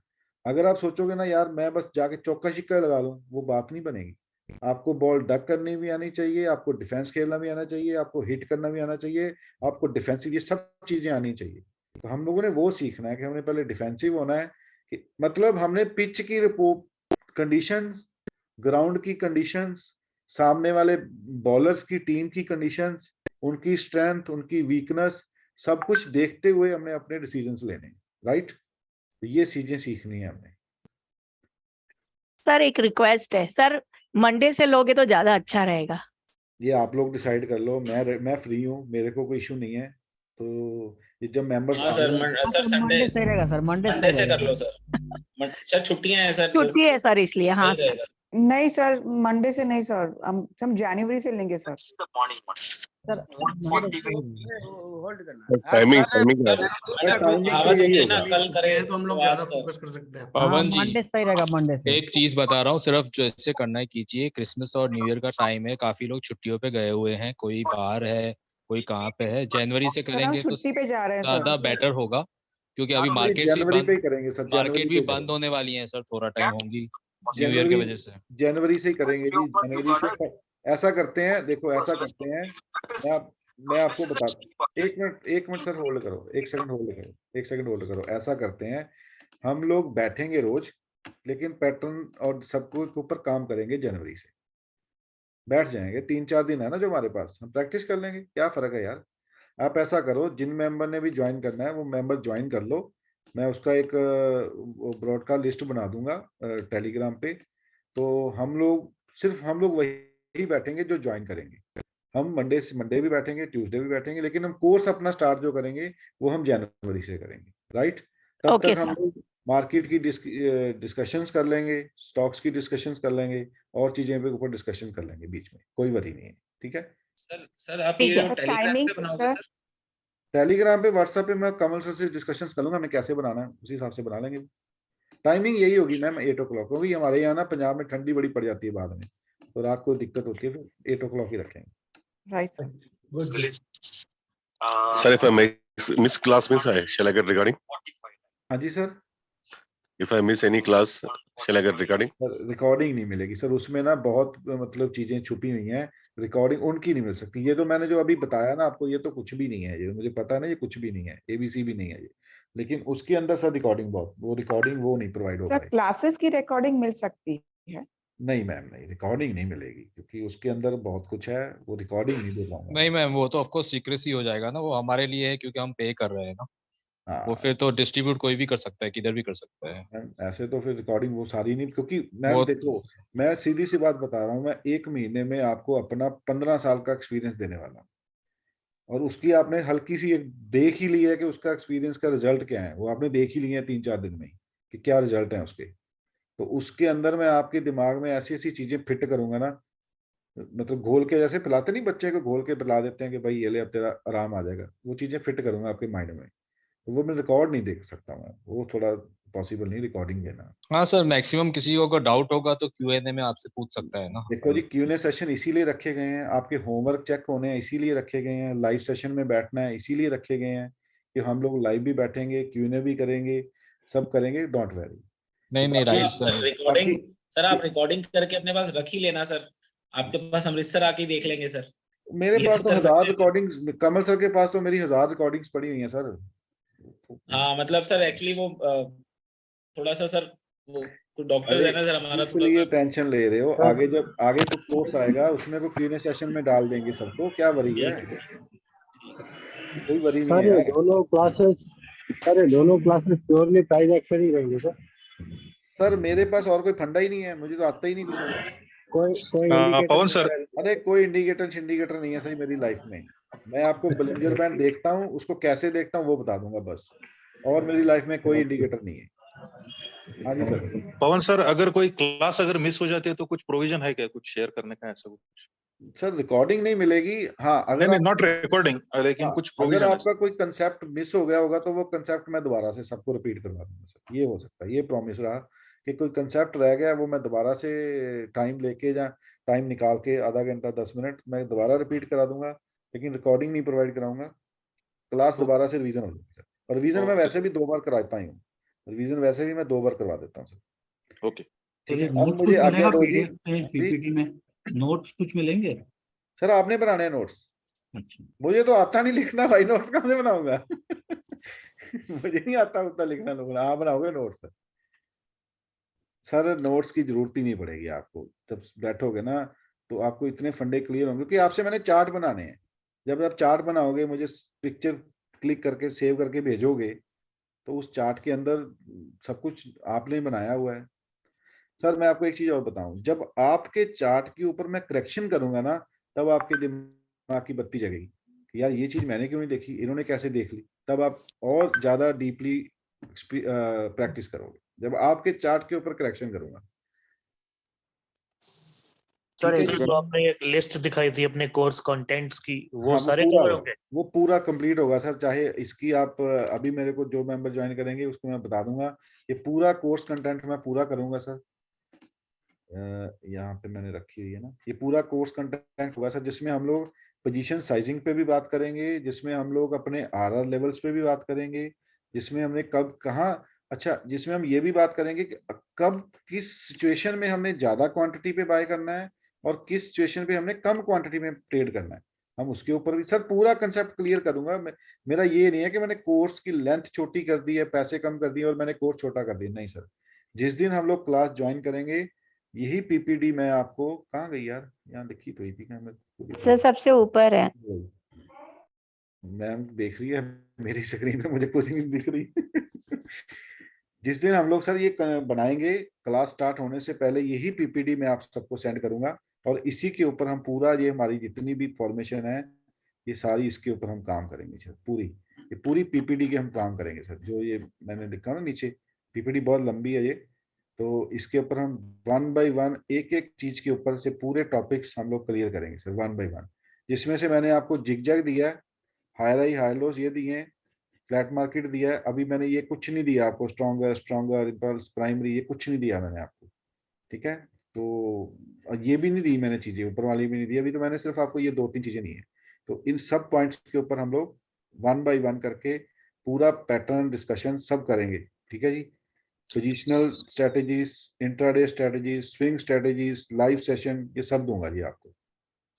[SPEAKER 1] अगर आप सोचोगे ना यार मैं बस जाके चौका छिक्का लगा दूं, वो बात नहीं बनेगी। आपको बॉल डक करनी भी आनी चाहिए, आपको डिफेंस खेलना भी आना चाहिए, आपको हिट करना भी आना चाहिए, आपको डिफेंसिव, ये सब चीजें आनी चाहिए। तो हम लोगों ने वो सीखना है कि हमने पहले डिफेंसिव होना है, कि मतलब हमने पिच की रिपोर्ट कंडीशंस, ग्राउंड की कंडीशंस, सामने वाले बॉलर्स की टीम की कंडीशंस, उनकी स्ट्रेंथ, उनकी वीकनेस, सब कुछ देखते हुए हमने अपने डिसीजंस लेने हैं, राइट? तो ये चीजें सीखनी है हमने।
[SPEAKER 13] सर एक रिक्वेस्ट है सर, मंडे से लोगे तो ज्यादा अच्छा रहेगा।
[SPEAKER 1] ये आप लोग डिसाइड कर लो, मैं फ्री हूँ, मेरे को कोई इशू नहीं है। तो ये जब मेंबर्स
[SPEAKER 10] हाँ सर, सर संडे
[SPEAKER 4] सही रहेगा सर, मंडे
[SPEAKER 10] मंडे से कर लो सर। सर छुट्टियां हैं सर,
[SPEAKER 13] छुट्टी है सर इसलिए। हाँ
[SPEAKER 10] सही
[SPEAKER 13] सर।
[SPEAKER 10] रहेगा।
[SPEAKER 5] नहीं सर, मंडे से नहीं सर, हम जनवरी से लेंगे सर।
[SPEAKER 3] होल्ड करना
[SPEAKER 7] टाइमिंग टाइमिंग क्या है?
[SPEAKER 10] कहावत होती है ना, कल करें
[SPEAKER 2] तो हम लोग
[SPEAKER 10] तो
[SPEAKER 2] ज्यादा
[SPEAKER 10] आज कर।
[SPEAKER 2] फोकस कर सकते हैं।
[SPEAKER 15] पवन जी
[SPEAKER 4] मंडे सही रहेगा, मंडे से।
[SPEAKER 15] एक चीज बता रहा हूँ, सिर्फ जैसे करना है कीजिए, क्रिसमस और न्यू ईयर का टाइम है, काफी लोग छुट्टियों पे गए हुए हैं, कोई बाहर है कोई कहाँ पे है, जनवरी से
[SPEAKER 5] सर हम
[SPEAKER 15] करेंगे तो
[SPEAKER 5] छुट्टी पे जा रहे हैं
[SPEAKER 15] ज्यादा
[SPEAKER 5] सर।
[SPEAKER 15] बेटर होगा, क्योंकि अभी
[SPEAKER 1] जनवरी पे ही करेंगे सर, जनवरी
[SPEAKER 15] मार्केट भी
[SPEAKER 1] पे
[SPEAKER 15] बंद होने वाली है सर, थोड़ा टाइम होंगी न्यू ईयर की
[SPEAKER 1] जनवरी
[SPEAKER 15] वजह से।
[SPEAKER 1] जनवरी से ही करेंगे जी, जनवरी से। ऐसा करते हैं, देखो ऐसा करते हैं, मैं आपको बताता हूँ। एक मिनट सर होल्ड करो, एक सेकंड होल्ड करो, एक सेकंड होल्ड करो। ऐसा करते हैं, हम लोग बैठेंगे रोज, लेकिन पैटर्न और सबको के ऊपर काम करेंगे। जनवरी से बैठ जाएंगे, 3-4 दिन है ना जो हमारे पास, हम प्रैक्टिस कर लेंगे, क्या फर्क है यार। आप ऐसा करो, जिन मेंबर ने भी ज्वाइन करना है वो मेंबर ज्वाइन कर लो, मैं उसका एक ब्रॉडकास्ट लिस्ट बना दूंगा टेलीग्राम पे। तो हम लोग सिर्फ हम लोग वही बैठेंगे जो ज्वाइन करेंगे। हम मंडे भी बैठेंगे, ट्यूसडे भी बैठेंगे, लेकिन हम कोर्स अपना स्टार्ट जो करेंगे वो हम जनवरी से करेंगे, राइट? तब
[SPEAKER 13] ओके
[SPEAKER 1] तक हम
[SPEAKER 13] सर।
[SPEAKER 1] लोग मार्केट की डिस्कशंस कर लेंगे, स्टॉक्स की डिस्कशंस कर लेंगे, और चीजें पे ऊपर डिस्कशन कर लेंगे बीच में, कोई वरी नहीं है, ठीक है?
[SPEAKER 10] सर आप
[SPEAKER 13] ठीक
[SPEAKER 10] ये
[SPEAKER 13] है।
[SPEAKER 10] टेलीग्राम पे
[SPEAKER 5] टाइमिंग्स
[SPEAKER 10] बनाओगे
[SPEAKER 5] सर?
[SPEAKER 10] सर?
[SPEAKER 1] टेलीग्राम पे, व्हाट्सएप पे मैं कमल सर से डिस्कशंस कर लूंगा, हमें कैसे बनाना है उसी हिसाब से बना लेंगे। टाइमिंग यही होगी मैम, 8 o'clock, क्योंकि हमारे यहाँ ना पंजाब में ठंडी बड़ी पड़ जाती है बाद में, तो रात को दिक्कत होती है, फिर 8 o'clock ही रखेंगे।
[SPEAKER 5] Right sir.
[SPEAKER 7] Sir, if I miss class means shall I get recording?
[SPEAKER 1] हाँ जी सर।
[SPEAKER 7] If I miss any class, shall I get recording?
[SPEAKER 1] Sir recording नहीं मिलेगी सर, उसमें ना बहुत मतलब चीजें छुपी हुई हैं, रिकॉर्डिंग उनकी नहीं मिल सकती। ये तो मैंने जो अभी बताया ना आपको, ये तो कुछ भी नहीं है, ये मुझे पता है ना, ये कुछ भी नहीं है, ABC भी नहीं है ये, लेकिन उसके अंदर सर रिकॉर्डिंग बहुत, वो रिकॉर्डिंग वो नहीं प्रोवाइड हो
[SPEAKER 5] सर
[SPEAKER 1] पाएगी।
[SPEAKER 5] क्लासेस की रिकॉर्डिंग मिल सकती है?
[SPEAKER 1] नहीं मैम, नहीं, रिकॉर्डिंग नहीं मिलेगी, क्योंकि उसके अंदर बहुत कुछ है, वो रिकॉर्डिंग नहीं दे पाऊंगा।
[SPEAKER 15] नहीं मैम, वो तो ऑफ कोर्स सीक्रेसी हो जाएगा ना, वो हमारे लिए है क्योंकि हम पे कर रहे हैं ना, वो फिर तो डिस्ट्रीब्यूट कोई भी कर सकता है, किधर भी कर सकता है।
[SPEAKER 1] मैम ऐसे तो फिर रिकॉर्डिंग वो सारी नहीं, क्योंकि मैम
[SPEAKER 15] वो
[SPEAKER 1] देखो, मैं सीधी सी बात बता रहा हूँ, मैं 1 महीने में आपको अपना 15 साल का एक्सपीरियंस देने वाला हूँ, और उसकी आपने हल्की सी एक देख ही ली है कि उसका एक्सपीरियंस का रिजल्ट क्या है, वो आपने देख ही लिया है 3-4 दिन में ही कि क्या रिजल्ट है उसके। तो उसके अंदर मैं आपके दिमाग में ऐसी ऐसी चीजें फिट करूंगा ना, मतलब घोल के, जैसे पिलाते नहीं बच्चे को, घोल के पिला देते हैं कि भाई ये ले अब तेरा आराम आ जाएगा, वो चीजें फिट करूंगा आपके माइंड में। तो वो मैं रिकॉर्ड नहीं देख सकता, मैं वो थोड़ा पॉसिबल नहीं रिकॉर्डिंग देना।
[SPEAKER 15] हाँ सर, मैक्सिमम किसी को अगर डाउट होगा तो Q&A में आपसे पूछ सकता है ना।
[SPEAKER 1] देखो जी, Q&A सेशन इसीलिए रखे गए हैं, आपके होमवर्क चेक होने हैं इसीलिए रखे गए हैं, लाइव सेशन में बैठना है इसीलिए रखे गए हैं कि हम लोग लाइव भी बैठेंगे, Q&A भी करेंगे, सब करेंगे, डोंट वरी।
[SPEAKER 15] नहीं नहीं, राइट सर।
[SPEAKER 10] रिकॉर्डिंग सर आप रिकॉर्डिंग करके अपने पास रख ही लेना सर, आपके पास अमृतसर आके ही देख लेंगे सर।
[SPEAKER 1] मेरे
[SPEAKER 10] ये
[SPEAKER 1] पास
[SPEAKER 10] तो
[SPEAKER 1] तो
[SPEAKER 10] कर
[SPEAKER 1] 1000
[SPEAKER 10] सकते हैं।
[SPEAKER 1] रिकॉर्डिंग्स, कमल सर के पास तो मेरी 1000 रिकॉर्डिंग्स पड़ी हुई हैं सर।
[SPEAKER 10] हाँ मतलब सर एक्चुअली वो थोड़ा सा सर, वो कुछ डॉक्टर है ना सर हमारा,
[SPEAKER 1] किस
[SPEAKER 10] थोड़ा
[SPEAKER 1] लिए
[SPEAKER 10] सा
[SPEAKER 1] टेंशन ले रहे हो? आगे जब आगे कुछ कोर्स आएगा उसमें को Q&A सेशन में डाल देंगे सबको, क्या वरी है? कोई वरी नहीं
[SPEAKER 3] सर
[SPEAKER 1] है
[SPEAKER 3] ये
[SPEAKER 1] यार।
[SPEAKER 3] दोनों क्लासेस
[SPEAKER 16] अरे दोनों क्लासेस प्योरली प्राइस एक्शन ही रहेंगे सर।
[SPEAKER 1] सर मेरे पास और कोई फंडा ही नहीं है, मुझे तो आता ही नहीं कुछ और।
[SPEAKER 16] कोई
[SPEAKER 11] पवन सर,
[SPEAKER 1] अरे कोई इंडिकेटर नहीं है सही मेरी लाइफ में। मैं आपको बलिंजर बैंड देखता हूँ, उसको कैसे देखता हूँ वो बता दूंगा बस, और मेरी लाइफ में कोई इंडिकेटर नहीं है। हाँ जी सर।
[SPEAKER 11] पवन सर, अगर कोई क्लास अगर मिस हो जाती है तो कुछ प्रोविजन है क्या, कुछ शेयर करने का, ऐसा कुछ?
[SPEAKER 1] सर रिकॉर्डिंग नहीं मिलेगी। हाँ अगर
[SPEAKER 11] नहीं, नॉट रिकॉर्डिंग, लेकिन
[SPEAKER 1] हाँ,
[SPEAKER 11] कुछ
[SPEAKER 1] अगर
[SPEAKER 11] प्रोविजन है।
[SPEAKER 1] आपका कोई कंसेप्ट मिस हो गया होगा तो वो कंसेप्ट मैं दोबारा से सबको रिपीट करवा दूंगा सर, ये हो सकता है, ये प्रॉमिस रहा कि कोई कंसेप्ट रह गया वो मैं दोबारा से टाइम लेके या टाइम निकाल के आधा घंटा 10 मिनट मैं दोबारा रिपीट करा दूंगा, लेकिन रिकॉर्डिंग नहीं प्रोवाइड कराऊंगा। क्लास दोबारा से रिवीजन हो जाएगी सर, और रिवीजन मैं वैसे भी 2 बार कराता ही हूँ, रिवीजन वैसे भी मैं 2 बार करवा देता हूँ सर।
[SPEAKER 11] ओके,
[SPEAKER 1] ठीक है। अब
[SPEAKER 9] नोट्स कुछ
[SPEAKER 1] मुझे आज्ञा
[SPEAKER 9] मिलेगा
[SPEAKER 1] दो जी।
[SPEAKER 9] पीडीएफ में, पीपीटी में नोट्स कुछ मिलेंगे?
[SPEAKER 1] सर आपने बनाने हैं नोट्स?
[SPEAKER 9] अच्छा,
[SPEAKER 1] मुझे तो आता नहीं लिखना भाई, नोट्स कहाँ से बनाऊंगा? मुझे नहीं आता उतना लिखना लूखना, आप बनाओगे नोट्स? सर नोट्स की जरूरत ही नहीं पड़ेगी आपको, जब बैठोगे ना तो आपको इतने फंडे क्लियर होंगे, क्योंकि आपसे मैंने चार्ट बनाने हैं। जब आप चार्ट बनाओगे, मुझे पिक्चर क्लिक करके सेव करके भेजोगे, तो उस चार्ट के अंदर सब कुछ आपने बनाया हुआ है। सर मैं आपको एक चीज और बताऊं, जब आपके चार्ट के ऊपर मैं करेक्शन करूंगा ना, तब आपके दिमाग की बत्ती जगेगी कि यार ये चीज मैंने क्यों नहीं देखी, इन्होंने कैसे देख ली। तब आप और ज्यादा डीपली प्रैक्टिस करोगे जब आपके चार्ट के ऊपर करेक्शन करूंगा।
[SPEAKER 17] सर
[SPEAKER 1] ठीक है जी?
[SPEAKER 17] जो आपने एक लिस्ट दिखाई थी अपने कोर्स कंटेंट्स की, वो
[SPEAKER 1] हाँ,
[SPEAKER 17] सारे
[SPEAKER 1] पूरा
[SPEAKER 17] कवर
[SPEAKER 1] होगा,
[SPEAKER 17] होंगे?
[SPEAKER 1] वो पूरा कंप्लीट होगा सर। चाहे इसकी आप अभी मेरे को जो मेंबर ज्वाइन करेंगे उसको मैं बता दूंगा, ये पूरा कोर्स कंटेंट मैं पूरा करूंगा सर। यहाँ पे मैंने रखी हुई है ना, ये पूरा कोर्स कंटेंट होगा सर, जिसमें हम लोग पोजीशन साइजिंग पे भी बात करेंगे, जिसमें हम लोग अपने आरआर लेवल्स पे भी बात करेंगे, जिसमें हमने कब कहाँ, अच्छा जिसमें हम ये भी बात करेंगे कि कब किस सिचुएशन में हमने ज्यादा क्वांटिटी पे बाय करना है और किस सिचुएशन पे हमने कम क्वांटिटी में ट्रेड करना है। हम उसके ऊपर भी सर पूरा कंसेप्ट क्लियर करूंगा। मेरा ये नहीं है कि मैंने कोर्स की लेंथ छोटी कर दी है, पैसे कम कर दिए और मैंने कोर्स छोटा कर दिया, नहीं सर। जिस दिन हम लोग क्लास ज्वाइन करेंगे, यही पीपीडी मैं आपको, कहाँ गई यार, यहाँ लिखी तो थी, मैं
[SPEAKER 5] सर सबसे ऊपर है।
[SPEAKER 1] मैम देख रही है मेरी स्क्रीन पे, मुझे कुछ नहीं दिख रही। जिस दिन हम लोग सर ये बनाएंगे, क्लास स्टार्ट होने से पहले यही पीपीडी मैं आप सबको सेंड करूंगा, और इसी के ऊपर हम पूरा, ये हमारी जितनी भी फॉर्मेशन है ये सारी इसके ऊपर हम काम करेंगे सर। ये पूरी पीपीडी के हम काम करेंगे सर। जो ये मैंने लिखा ना नीचे, पीपीडी बहुत लंबी है ये, तो इसके ऊपर हम 1 बाय 1 एक एक चीज के ऊपर से पूरे टॉपिक्स हम लोग क्लियर करेंगे सर 1 बाय 1। जिसमें से मैंने आपको जिगजैग दिया है, हाई हाई हाई लोज ये दिए हैं, फ्लैट मार्केट दिया है, अभी मैंने ये कुछ नहीं दिया आपको, स्ट्रॉन्गर इंपल्स प्राइमरी ये कुछ नहीं दिया मैंने आपको। ठीक है, तो और ये भी नहीं दी मैंने चीजें, ऊपर वाली भी नहीं दी, अभी तो मैंने सिर्फ आपको ये 2-3 चीजें दी है। तो इन सब पॉइंट्स के ऊपर हम लोग 1 बाय 1 करके पूरा पैटर्न डिस्कशन सब करेंगे। ठीक है जी? Positional strategies, intraday strategies, swing strategies, live session, ये सब दूंगा जी आपको।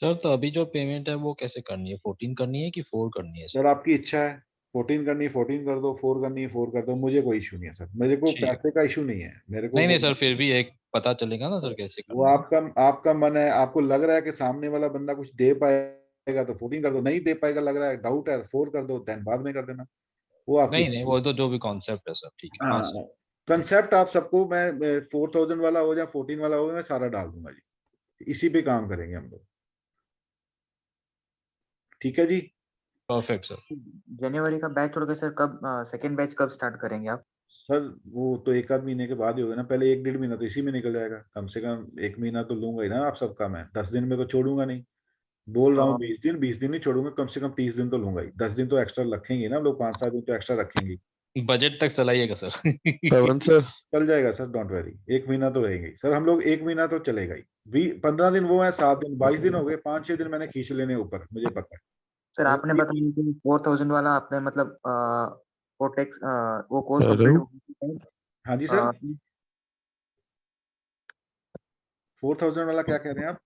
[SPEAKER 15] सर तो अभी जो पेमेंट है वो कैसे करनी है, 14 करनी है कि 4 करनी है?
[SPEAKER 1] सर आपकी इच्छा है, 14 करनी है 14 कर दो, 4 करनी है 4 कर दो, मुझे कोई इशू नहीं है सर। मेरे को
[SPEAKER 15] ठीक।
[SPEAKER 1] पैसे का इशू नहीं है मेरे को।
[SPEAKER 15] नहीं नहीं सर, फिर भी एक पता चलेगा ना सर कैसे
[SPEAKER 1] वो
[SPEAKER 15] करना है।
[SPEAKER 1] आपका मन है, आपको लग रहा है कि सामने वाला बंदा कुछ दे पाएगा तो 14 कर दो, नहीं दे पाएगा लग रहा है, डाउट है, 4 कर दो, देन बाद में कर देना, वो आपकी।
[SPEAKER 15] नहीं नहीं, वो तो जो भी कॉन्सेप्ट है सर, ठीक है। हाँ
[SPEAKER 1] हाँ,
[SPEAKER 15] सर।
[SPEAKER 1] कंसेप्ट आप सबको मैं 4000 वाला हो या 14 वाला हो, मैं सारा डाल दूंगा जी, इसी पे काम करेंगे हम लोग। ठीक है जी?
[SPEAKER 15] Perfect sir.
[SPEAKER 18] जनवरी का बैच छोड़ के सर कब सेकेंड बैच कब स्टार्ट करेंगे आप?
[SPEAKER 1] सर वो तो 1 आध महीने के बाद ही होगा ना, पहले 1-1.5 महीना तो इसी में निकल जाएगा, कम से कम 1 महीना तो लूंगा ही ना आप सबका मैं। 10 दिन में तो छोड़ूंगा नहीं, बोल रहा हूँ 20 दिन नहीं छोड़ूंगा, कम से कम 30 दिन तो लूंगा ही। 10 दिन तो एक्स्ट्रा रखेंगे ना लोग, 5-7 दिन तो एक्स्ट्रा रखेंगे।
[SPEAKER 15] बजट तक चलाइएगा सर।
[SPEAKER 14] पवन सर
[SPEAKER 1] चल जाएगा सर, डोंट वरी, 1 महीना तो रहेंगे सर हम लोग, 1 महीना तो चलेगा ही। 15 दिन वो है, 7 दिन 22 दिन हो गए, 5-6 दिन मैंने खींच लेने ऊपर, मुझे पता है।
[SPEAKER 18] सर आपने बताया कि 4000 वाला आपने मतलब वो टैक्स वो कोर्स कंप्लीट हो गया।
[SPEAKER 1] हाँ जी सर, 4000 वाला क्या कह रहे हैं आप?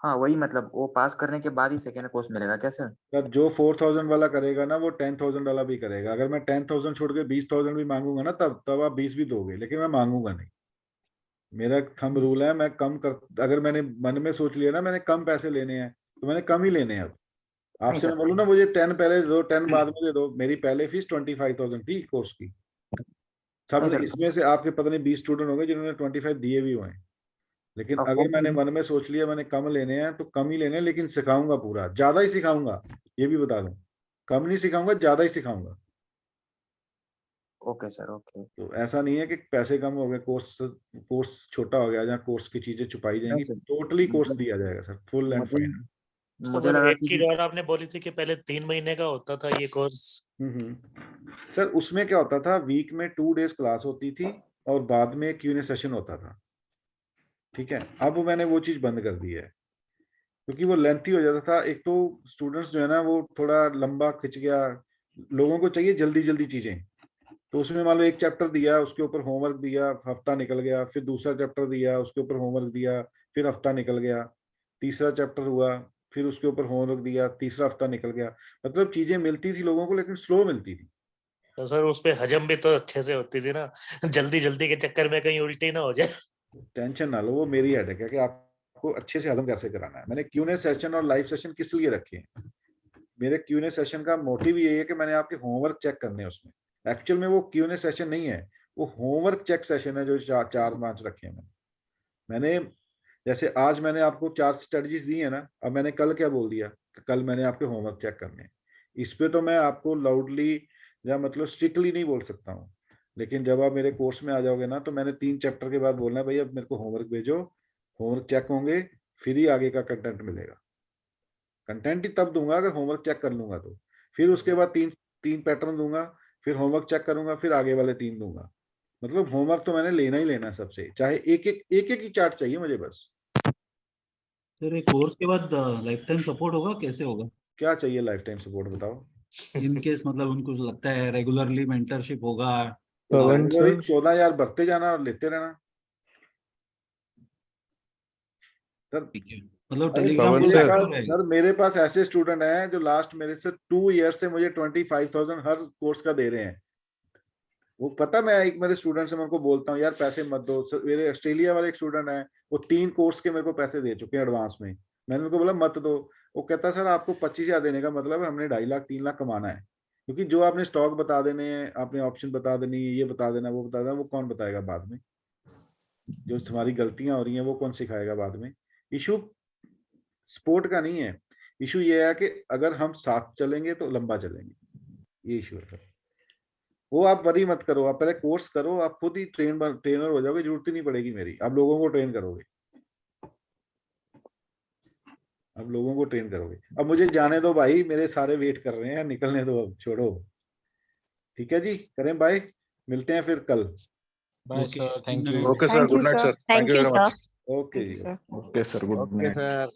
[SPEAKER 18] हाँ वही मतलब वो पास करने के बाद ही सेकेंड कोर्स मिलेगा क्या सर?
[SPEAKER 1] सर जो 4000 वाला करेगा ना वो 10,000 वाला भी करेगा। अगर मैं 10,000 छोड़ के 20,000 भी मांगूंगा ना, तब आप 20 भी दोगे, लेकिन मैं मांगूंगा नहीं। मेरा थंब रूल है, मैं कम कर, अगर मैंने मन में सोच लिया ना मैंने कम पैसे लेने हैं तो मैंने कम ही लेने हैं। अब आपसे मैं बोलूँ ना मुझे 10 पहले दे दो 10 बाद में दे दो, मेरी पहले फीस 25,000 थी कोर्स की। सब इसमें से आपके पता नहीं 20 स्टूडेंट होंगे जिन्होंने 25 दिए भी हुए हैं, लेकिन अगर मैंने मन में सोच लिया मैंने कम लेने हैं तो कम ही लेने हैं, लेकिन सिखाऊंगा पूरा, ज्यादा ही सिखाऊंगा, ये भी बता दूं, कम नहीं सिखाऊंगा, ज्यादा ही सिखाऊंगा।
[SPEAKER 18] Okay sir, okay.
[SPEAKER 1] तो ऐसा नहीं है कि पैसे कम हो गए, कोर्स छोटा हो गया या कोर्स की चीजें छुपाई जाएंगी, टोटली कोर्स दिया जाएगा सर, फुल एंड फाइनल।
[SPEAKER 18] मुझे लगा
[SPEAKER 17] एक चीज और आपने बोली थी कि पहले 3 महीने का होता था ये कोर्स।
[SPEAKER 1] सर उसमें क्या होता था, वीक में 2 डेज क्लास होती थी और बाद में Q&A सेशन होता था, ठीक है। अब मैंने वो चीज बंद कर दी है क्योंकि वो लेंथी हो जाता था। एक तो स्टूडेंट्स जो है ना वो थोड़ा लंबा खिंच गया, लोगों को चाहिए जल्दी जल्दी चीजें, तो उसमें मान लो एक चैप्टर दिया उसके ऊपर होमवर्क दिया, हफ्ता निकल गया, फिर दूसरा चैप्टर दिया उसके ऊपर होमवर्क दिया, फिर हफ्ता निकल गया, तीसरा चैप्टर हुआ फिर उसके ऊपर होमवर्क दिया, तीसरा हफ्ता निकल गया। मतलब चीजें मिलती थी लोगों को लेकिन स्लो मिलती थी।
[SPEAKER 17] तो सर उस पे हजम भी तो अच्छे से होती थी ना, जल्दी जल्दी के चक्कर में कहीं उल्टी ना हो जाए।
[SPEAKER 1] टेंशन ना लो, वो मेरी हेडेक है कि आपको अच्छे से हजम कैसे कराना है। मैंने Q&A सेशन और लाइव सेशन किस लिए रखे हैं, मेरे Q&A सेशन का मोटिव यही है कि मैंने आपके होमवर्क चेक करने हैं उसमें। एक्चुअल में वो Q&A सेशन नहीं है, वो होमवर्क चेक सेशन है जो 4-5 रखे हैं मैंने। जैसे आज मैंने आपको 4 स्ट्रेटजीज दी है ना, अब मैंने कल क्या बोल दिया, कल मैंने आपके होमवर्क चेक करने हैं। इस पे तो मैं आपको लाउडली या मतलब स्ट्रिक्टली नहीं बोल सकता हूँ, लेकिन जब आप मेरे कोर्स में आ जाओगे ना तो मैंने 3 चैप्टर के बाद बोलना है भाई अब मेरे को होमवर्क भेजो, होमवर्क चेक होंगे, फिर ही आगे का कंटेंट मिलेगा। कंटेंट ही तब दूंगा अगर होमवर्क चेक कर लूंगा तो। फिर उसके बाद 3 पैटर्न दूंगा, फिर होमवर्क चेक करूंगा, फिर आगे वाले 3 दूंगा। मतलब होमवर्क तो मैंने लेना ही लेना सबसे, चाहे एक ही चार्ट चाहिए मुझे बस।
[SPEAKER 9] सर एक कोर्स के बाद लाइफ टाइम सपोर्ट होगा, कैसे होगा?
[SPEAKER 1] क्या चाहिए लाइफ टाइम सपोर्ट बताओ।
[SPEAKER 9] इन केस मतलब उनको लगता है रेगुलरली मेंटरशिप होगा,
[SPEAKER 1] पवन सर 14,000 बढ़ते जाना और लेते रहना सर।
[SPEAKER 9] मतलब
[SPEAKER 1] अरे
[SPEAKER 9] टेलीग्राम
[SPEAKER 1] सर मेरे पास ऐसे स्टूडेंट हैं जो लास्ट मेरे से 2 ईयर से मुझे 25,000 हर कोर्स का दे रहे हैं। वो पता, मैं एक मेरे स्टूडेंट से मैं उनको बोलता हूँ यार पैसे मत दो। मेरे ऑस्ट्रेलिया वाले एक स्टूडेंट है, वो 3 कोर्स के मेरे को पैसे दे चुके हैं एडवांस में। मैंने उनको बोला मत दो, वो कहता सर आपको 25,000 देने का मतलब है हमने 2.5 लाख 3 लाख कमाना है, क्योंकि जो आपने स्टॉक बता देने हैं, आपने ऑप्शन बता देनी है, ये बता देना वो बता देना, वो कौन बताएगा बाद में। जो तुम्हारी गलतियां हो रही हैं वो कौन सिखाएगा बाद में। इशू स्पोर्ट का नहीं है, इशू ये है कि अगर हम साथ चलेंगे तो लंबा चलेंगे, ये इशू है। वो आप वरी मत करो, आप पहले कोर्स करो, आप खुद ही ट्रेनर हो जाओगे, जरूरत ही नहीं पड़ेगी मेरी, आप लोगों को ट्रेन करोगे, अब लोगों को ट्रेन करोगे। अब मुझे जाने दो भाई, मेरे सारे वेट कर रहे हैं, निकलने दो अब, छोड़ो। ठीक है जी, करें बाय, मिलते हैं फिर कल।
[SPEAKER 15] Bye sir, thank you.
[SPEAKER 11] Okay sir, good night sir, thank you very much.
[SPEAKER 1] Okay जी,
[SPEAKER 11] okay sir, good night.
[SPEAKER 16] Sir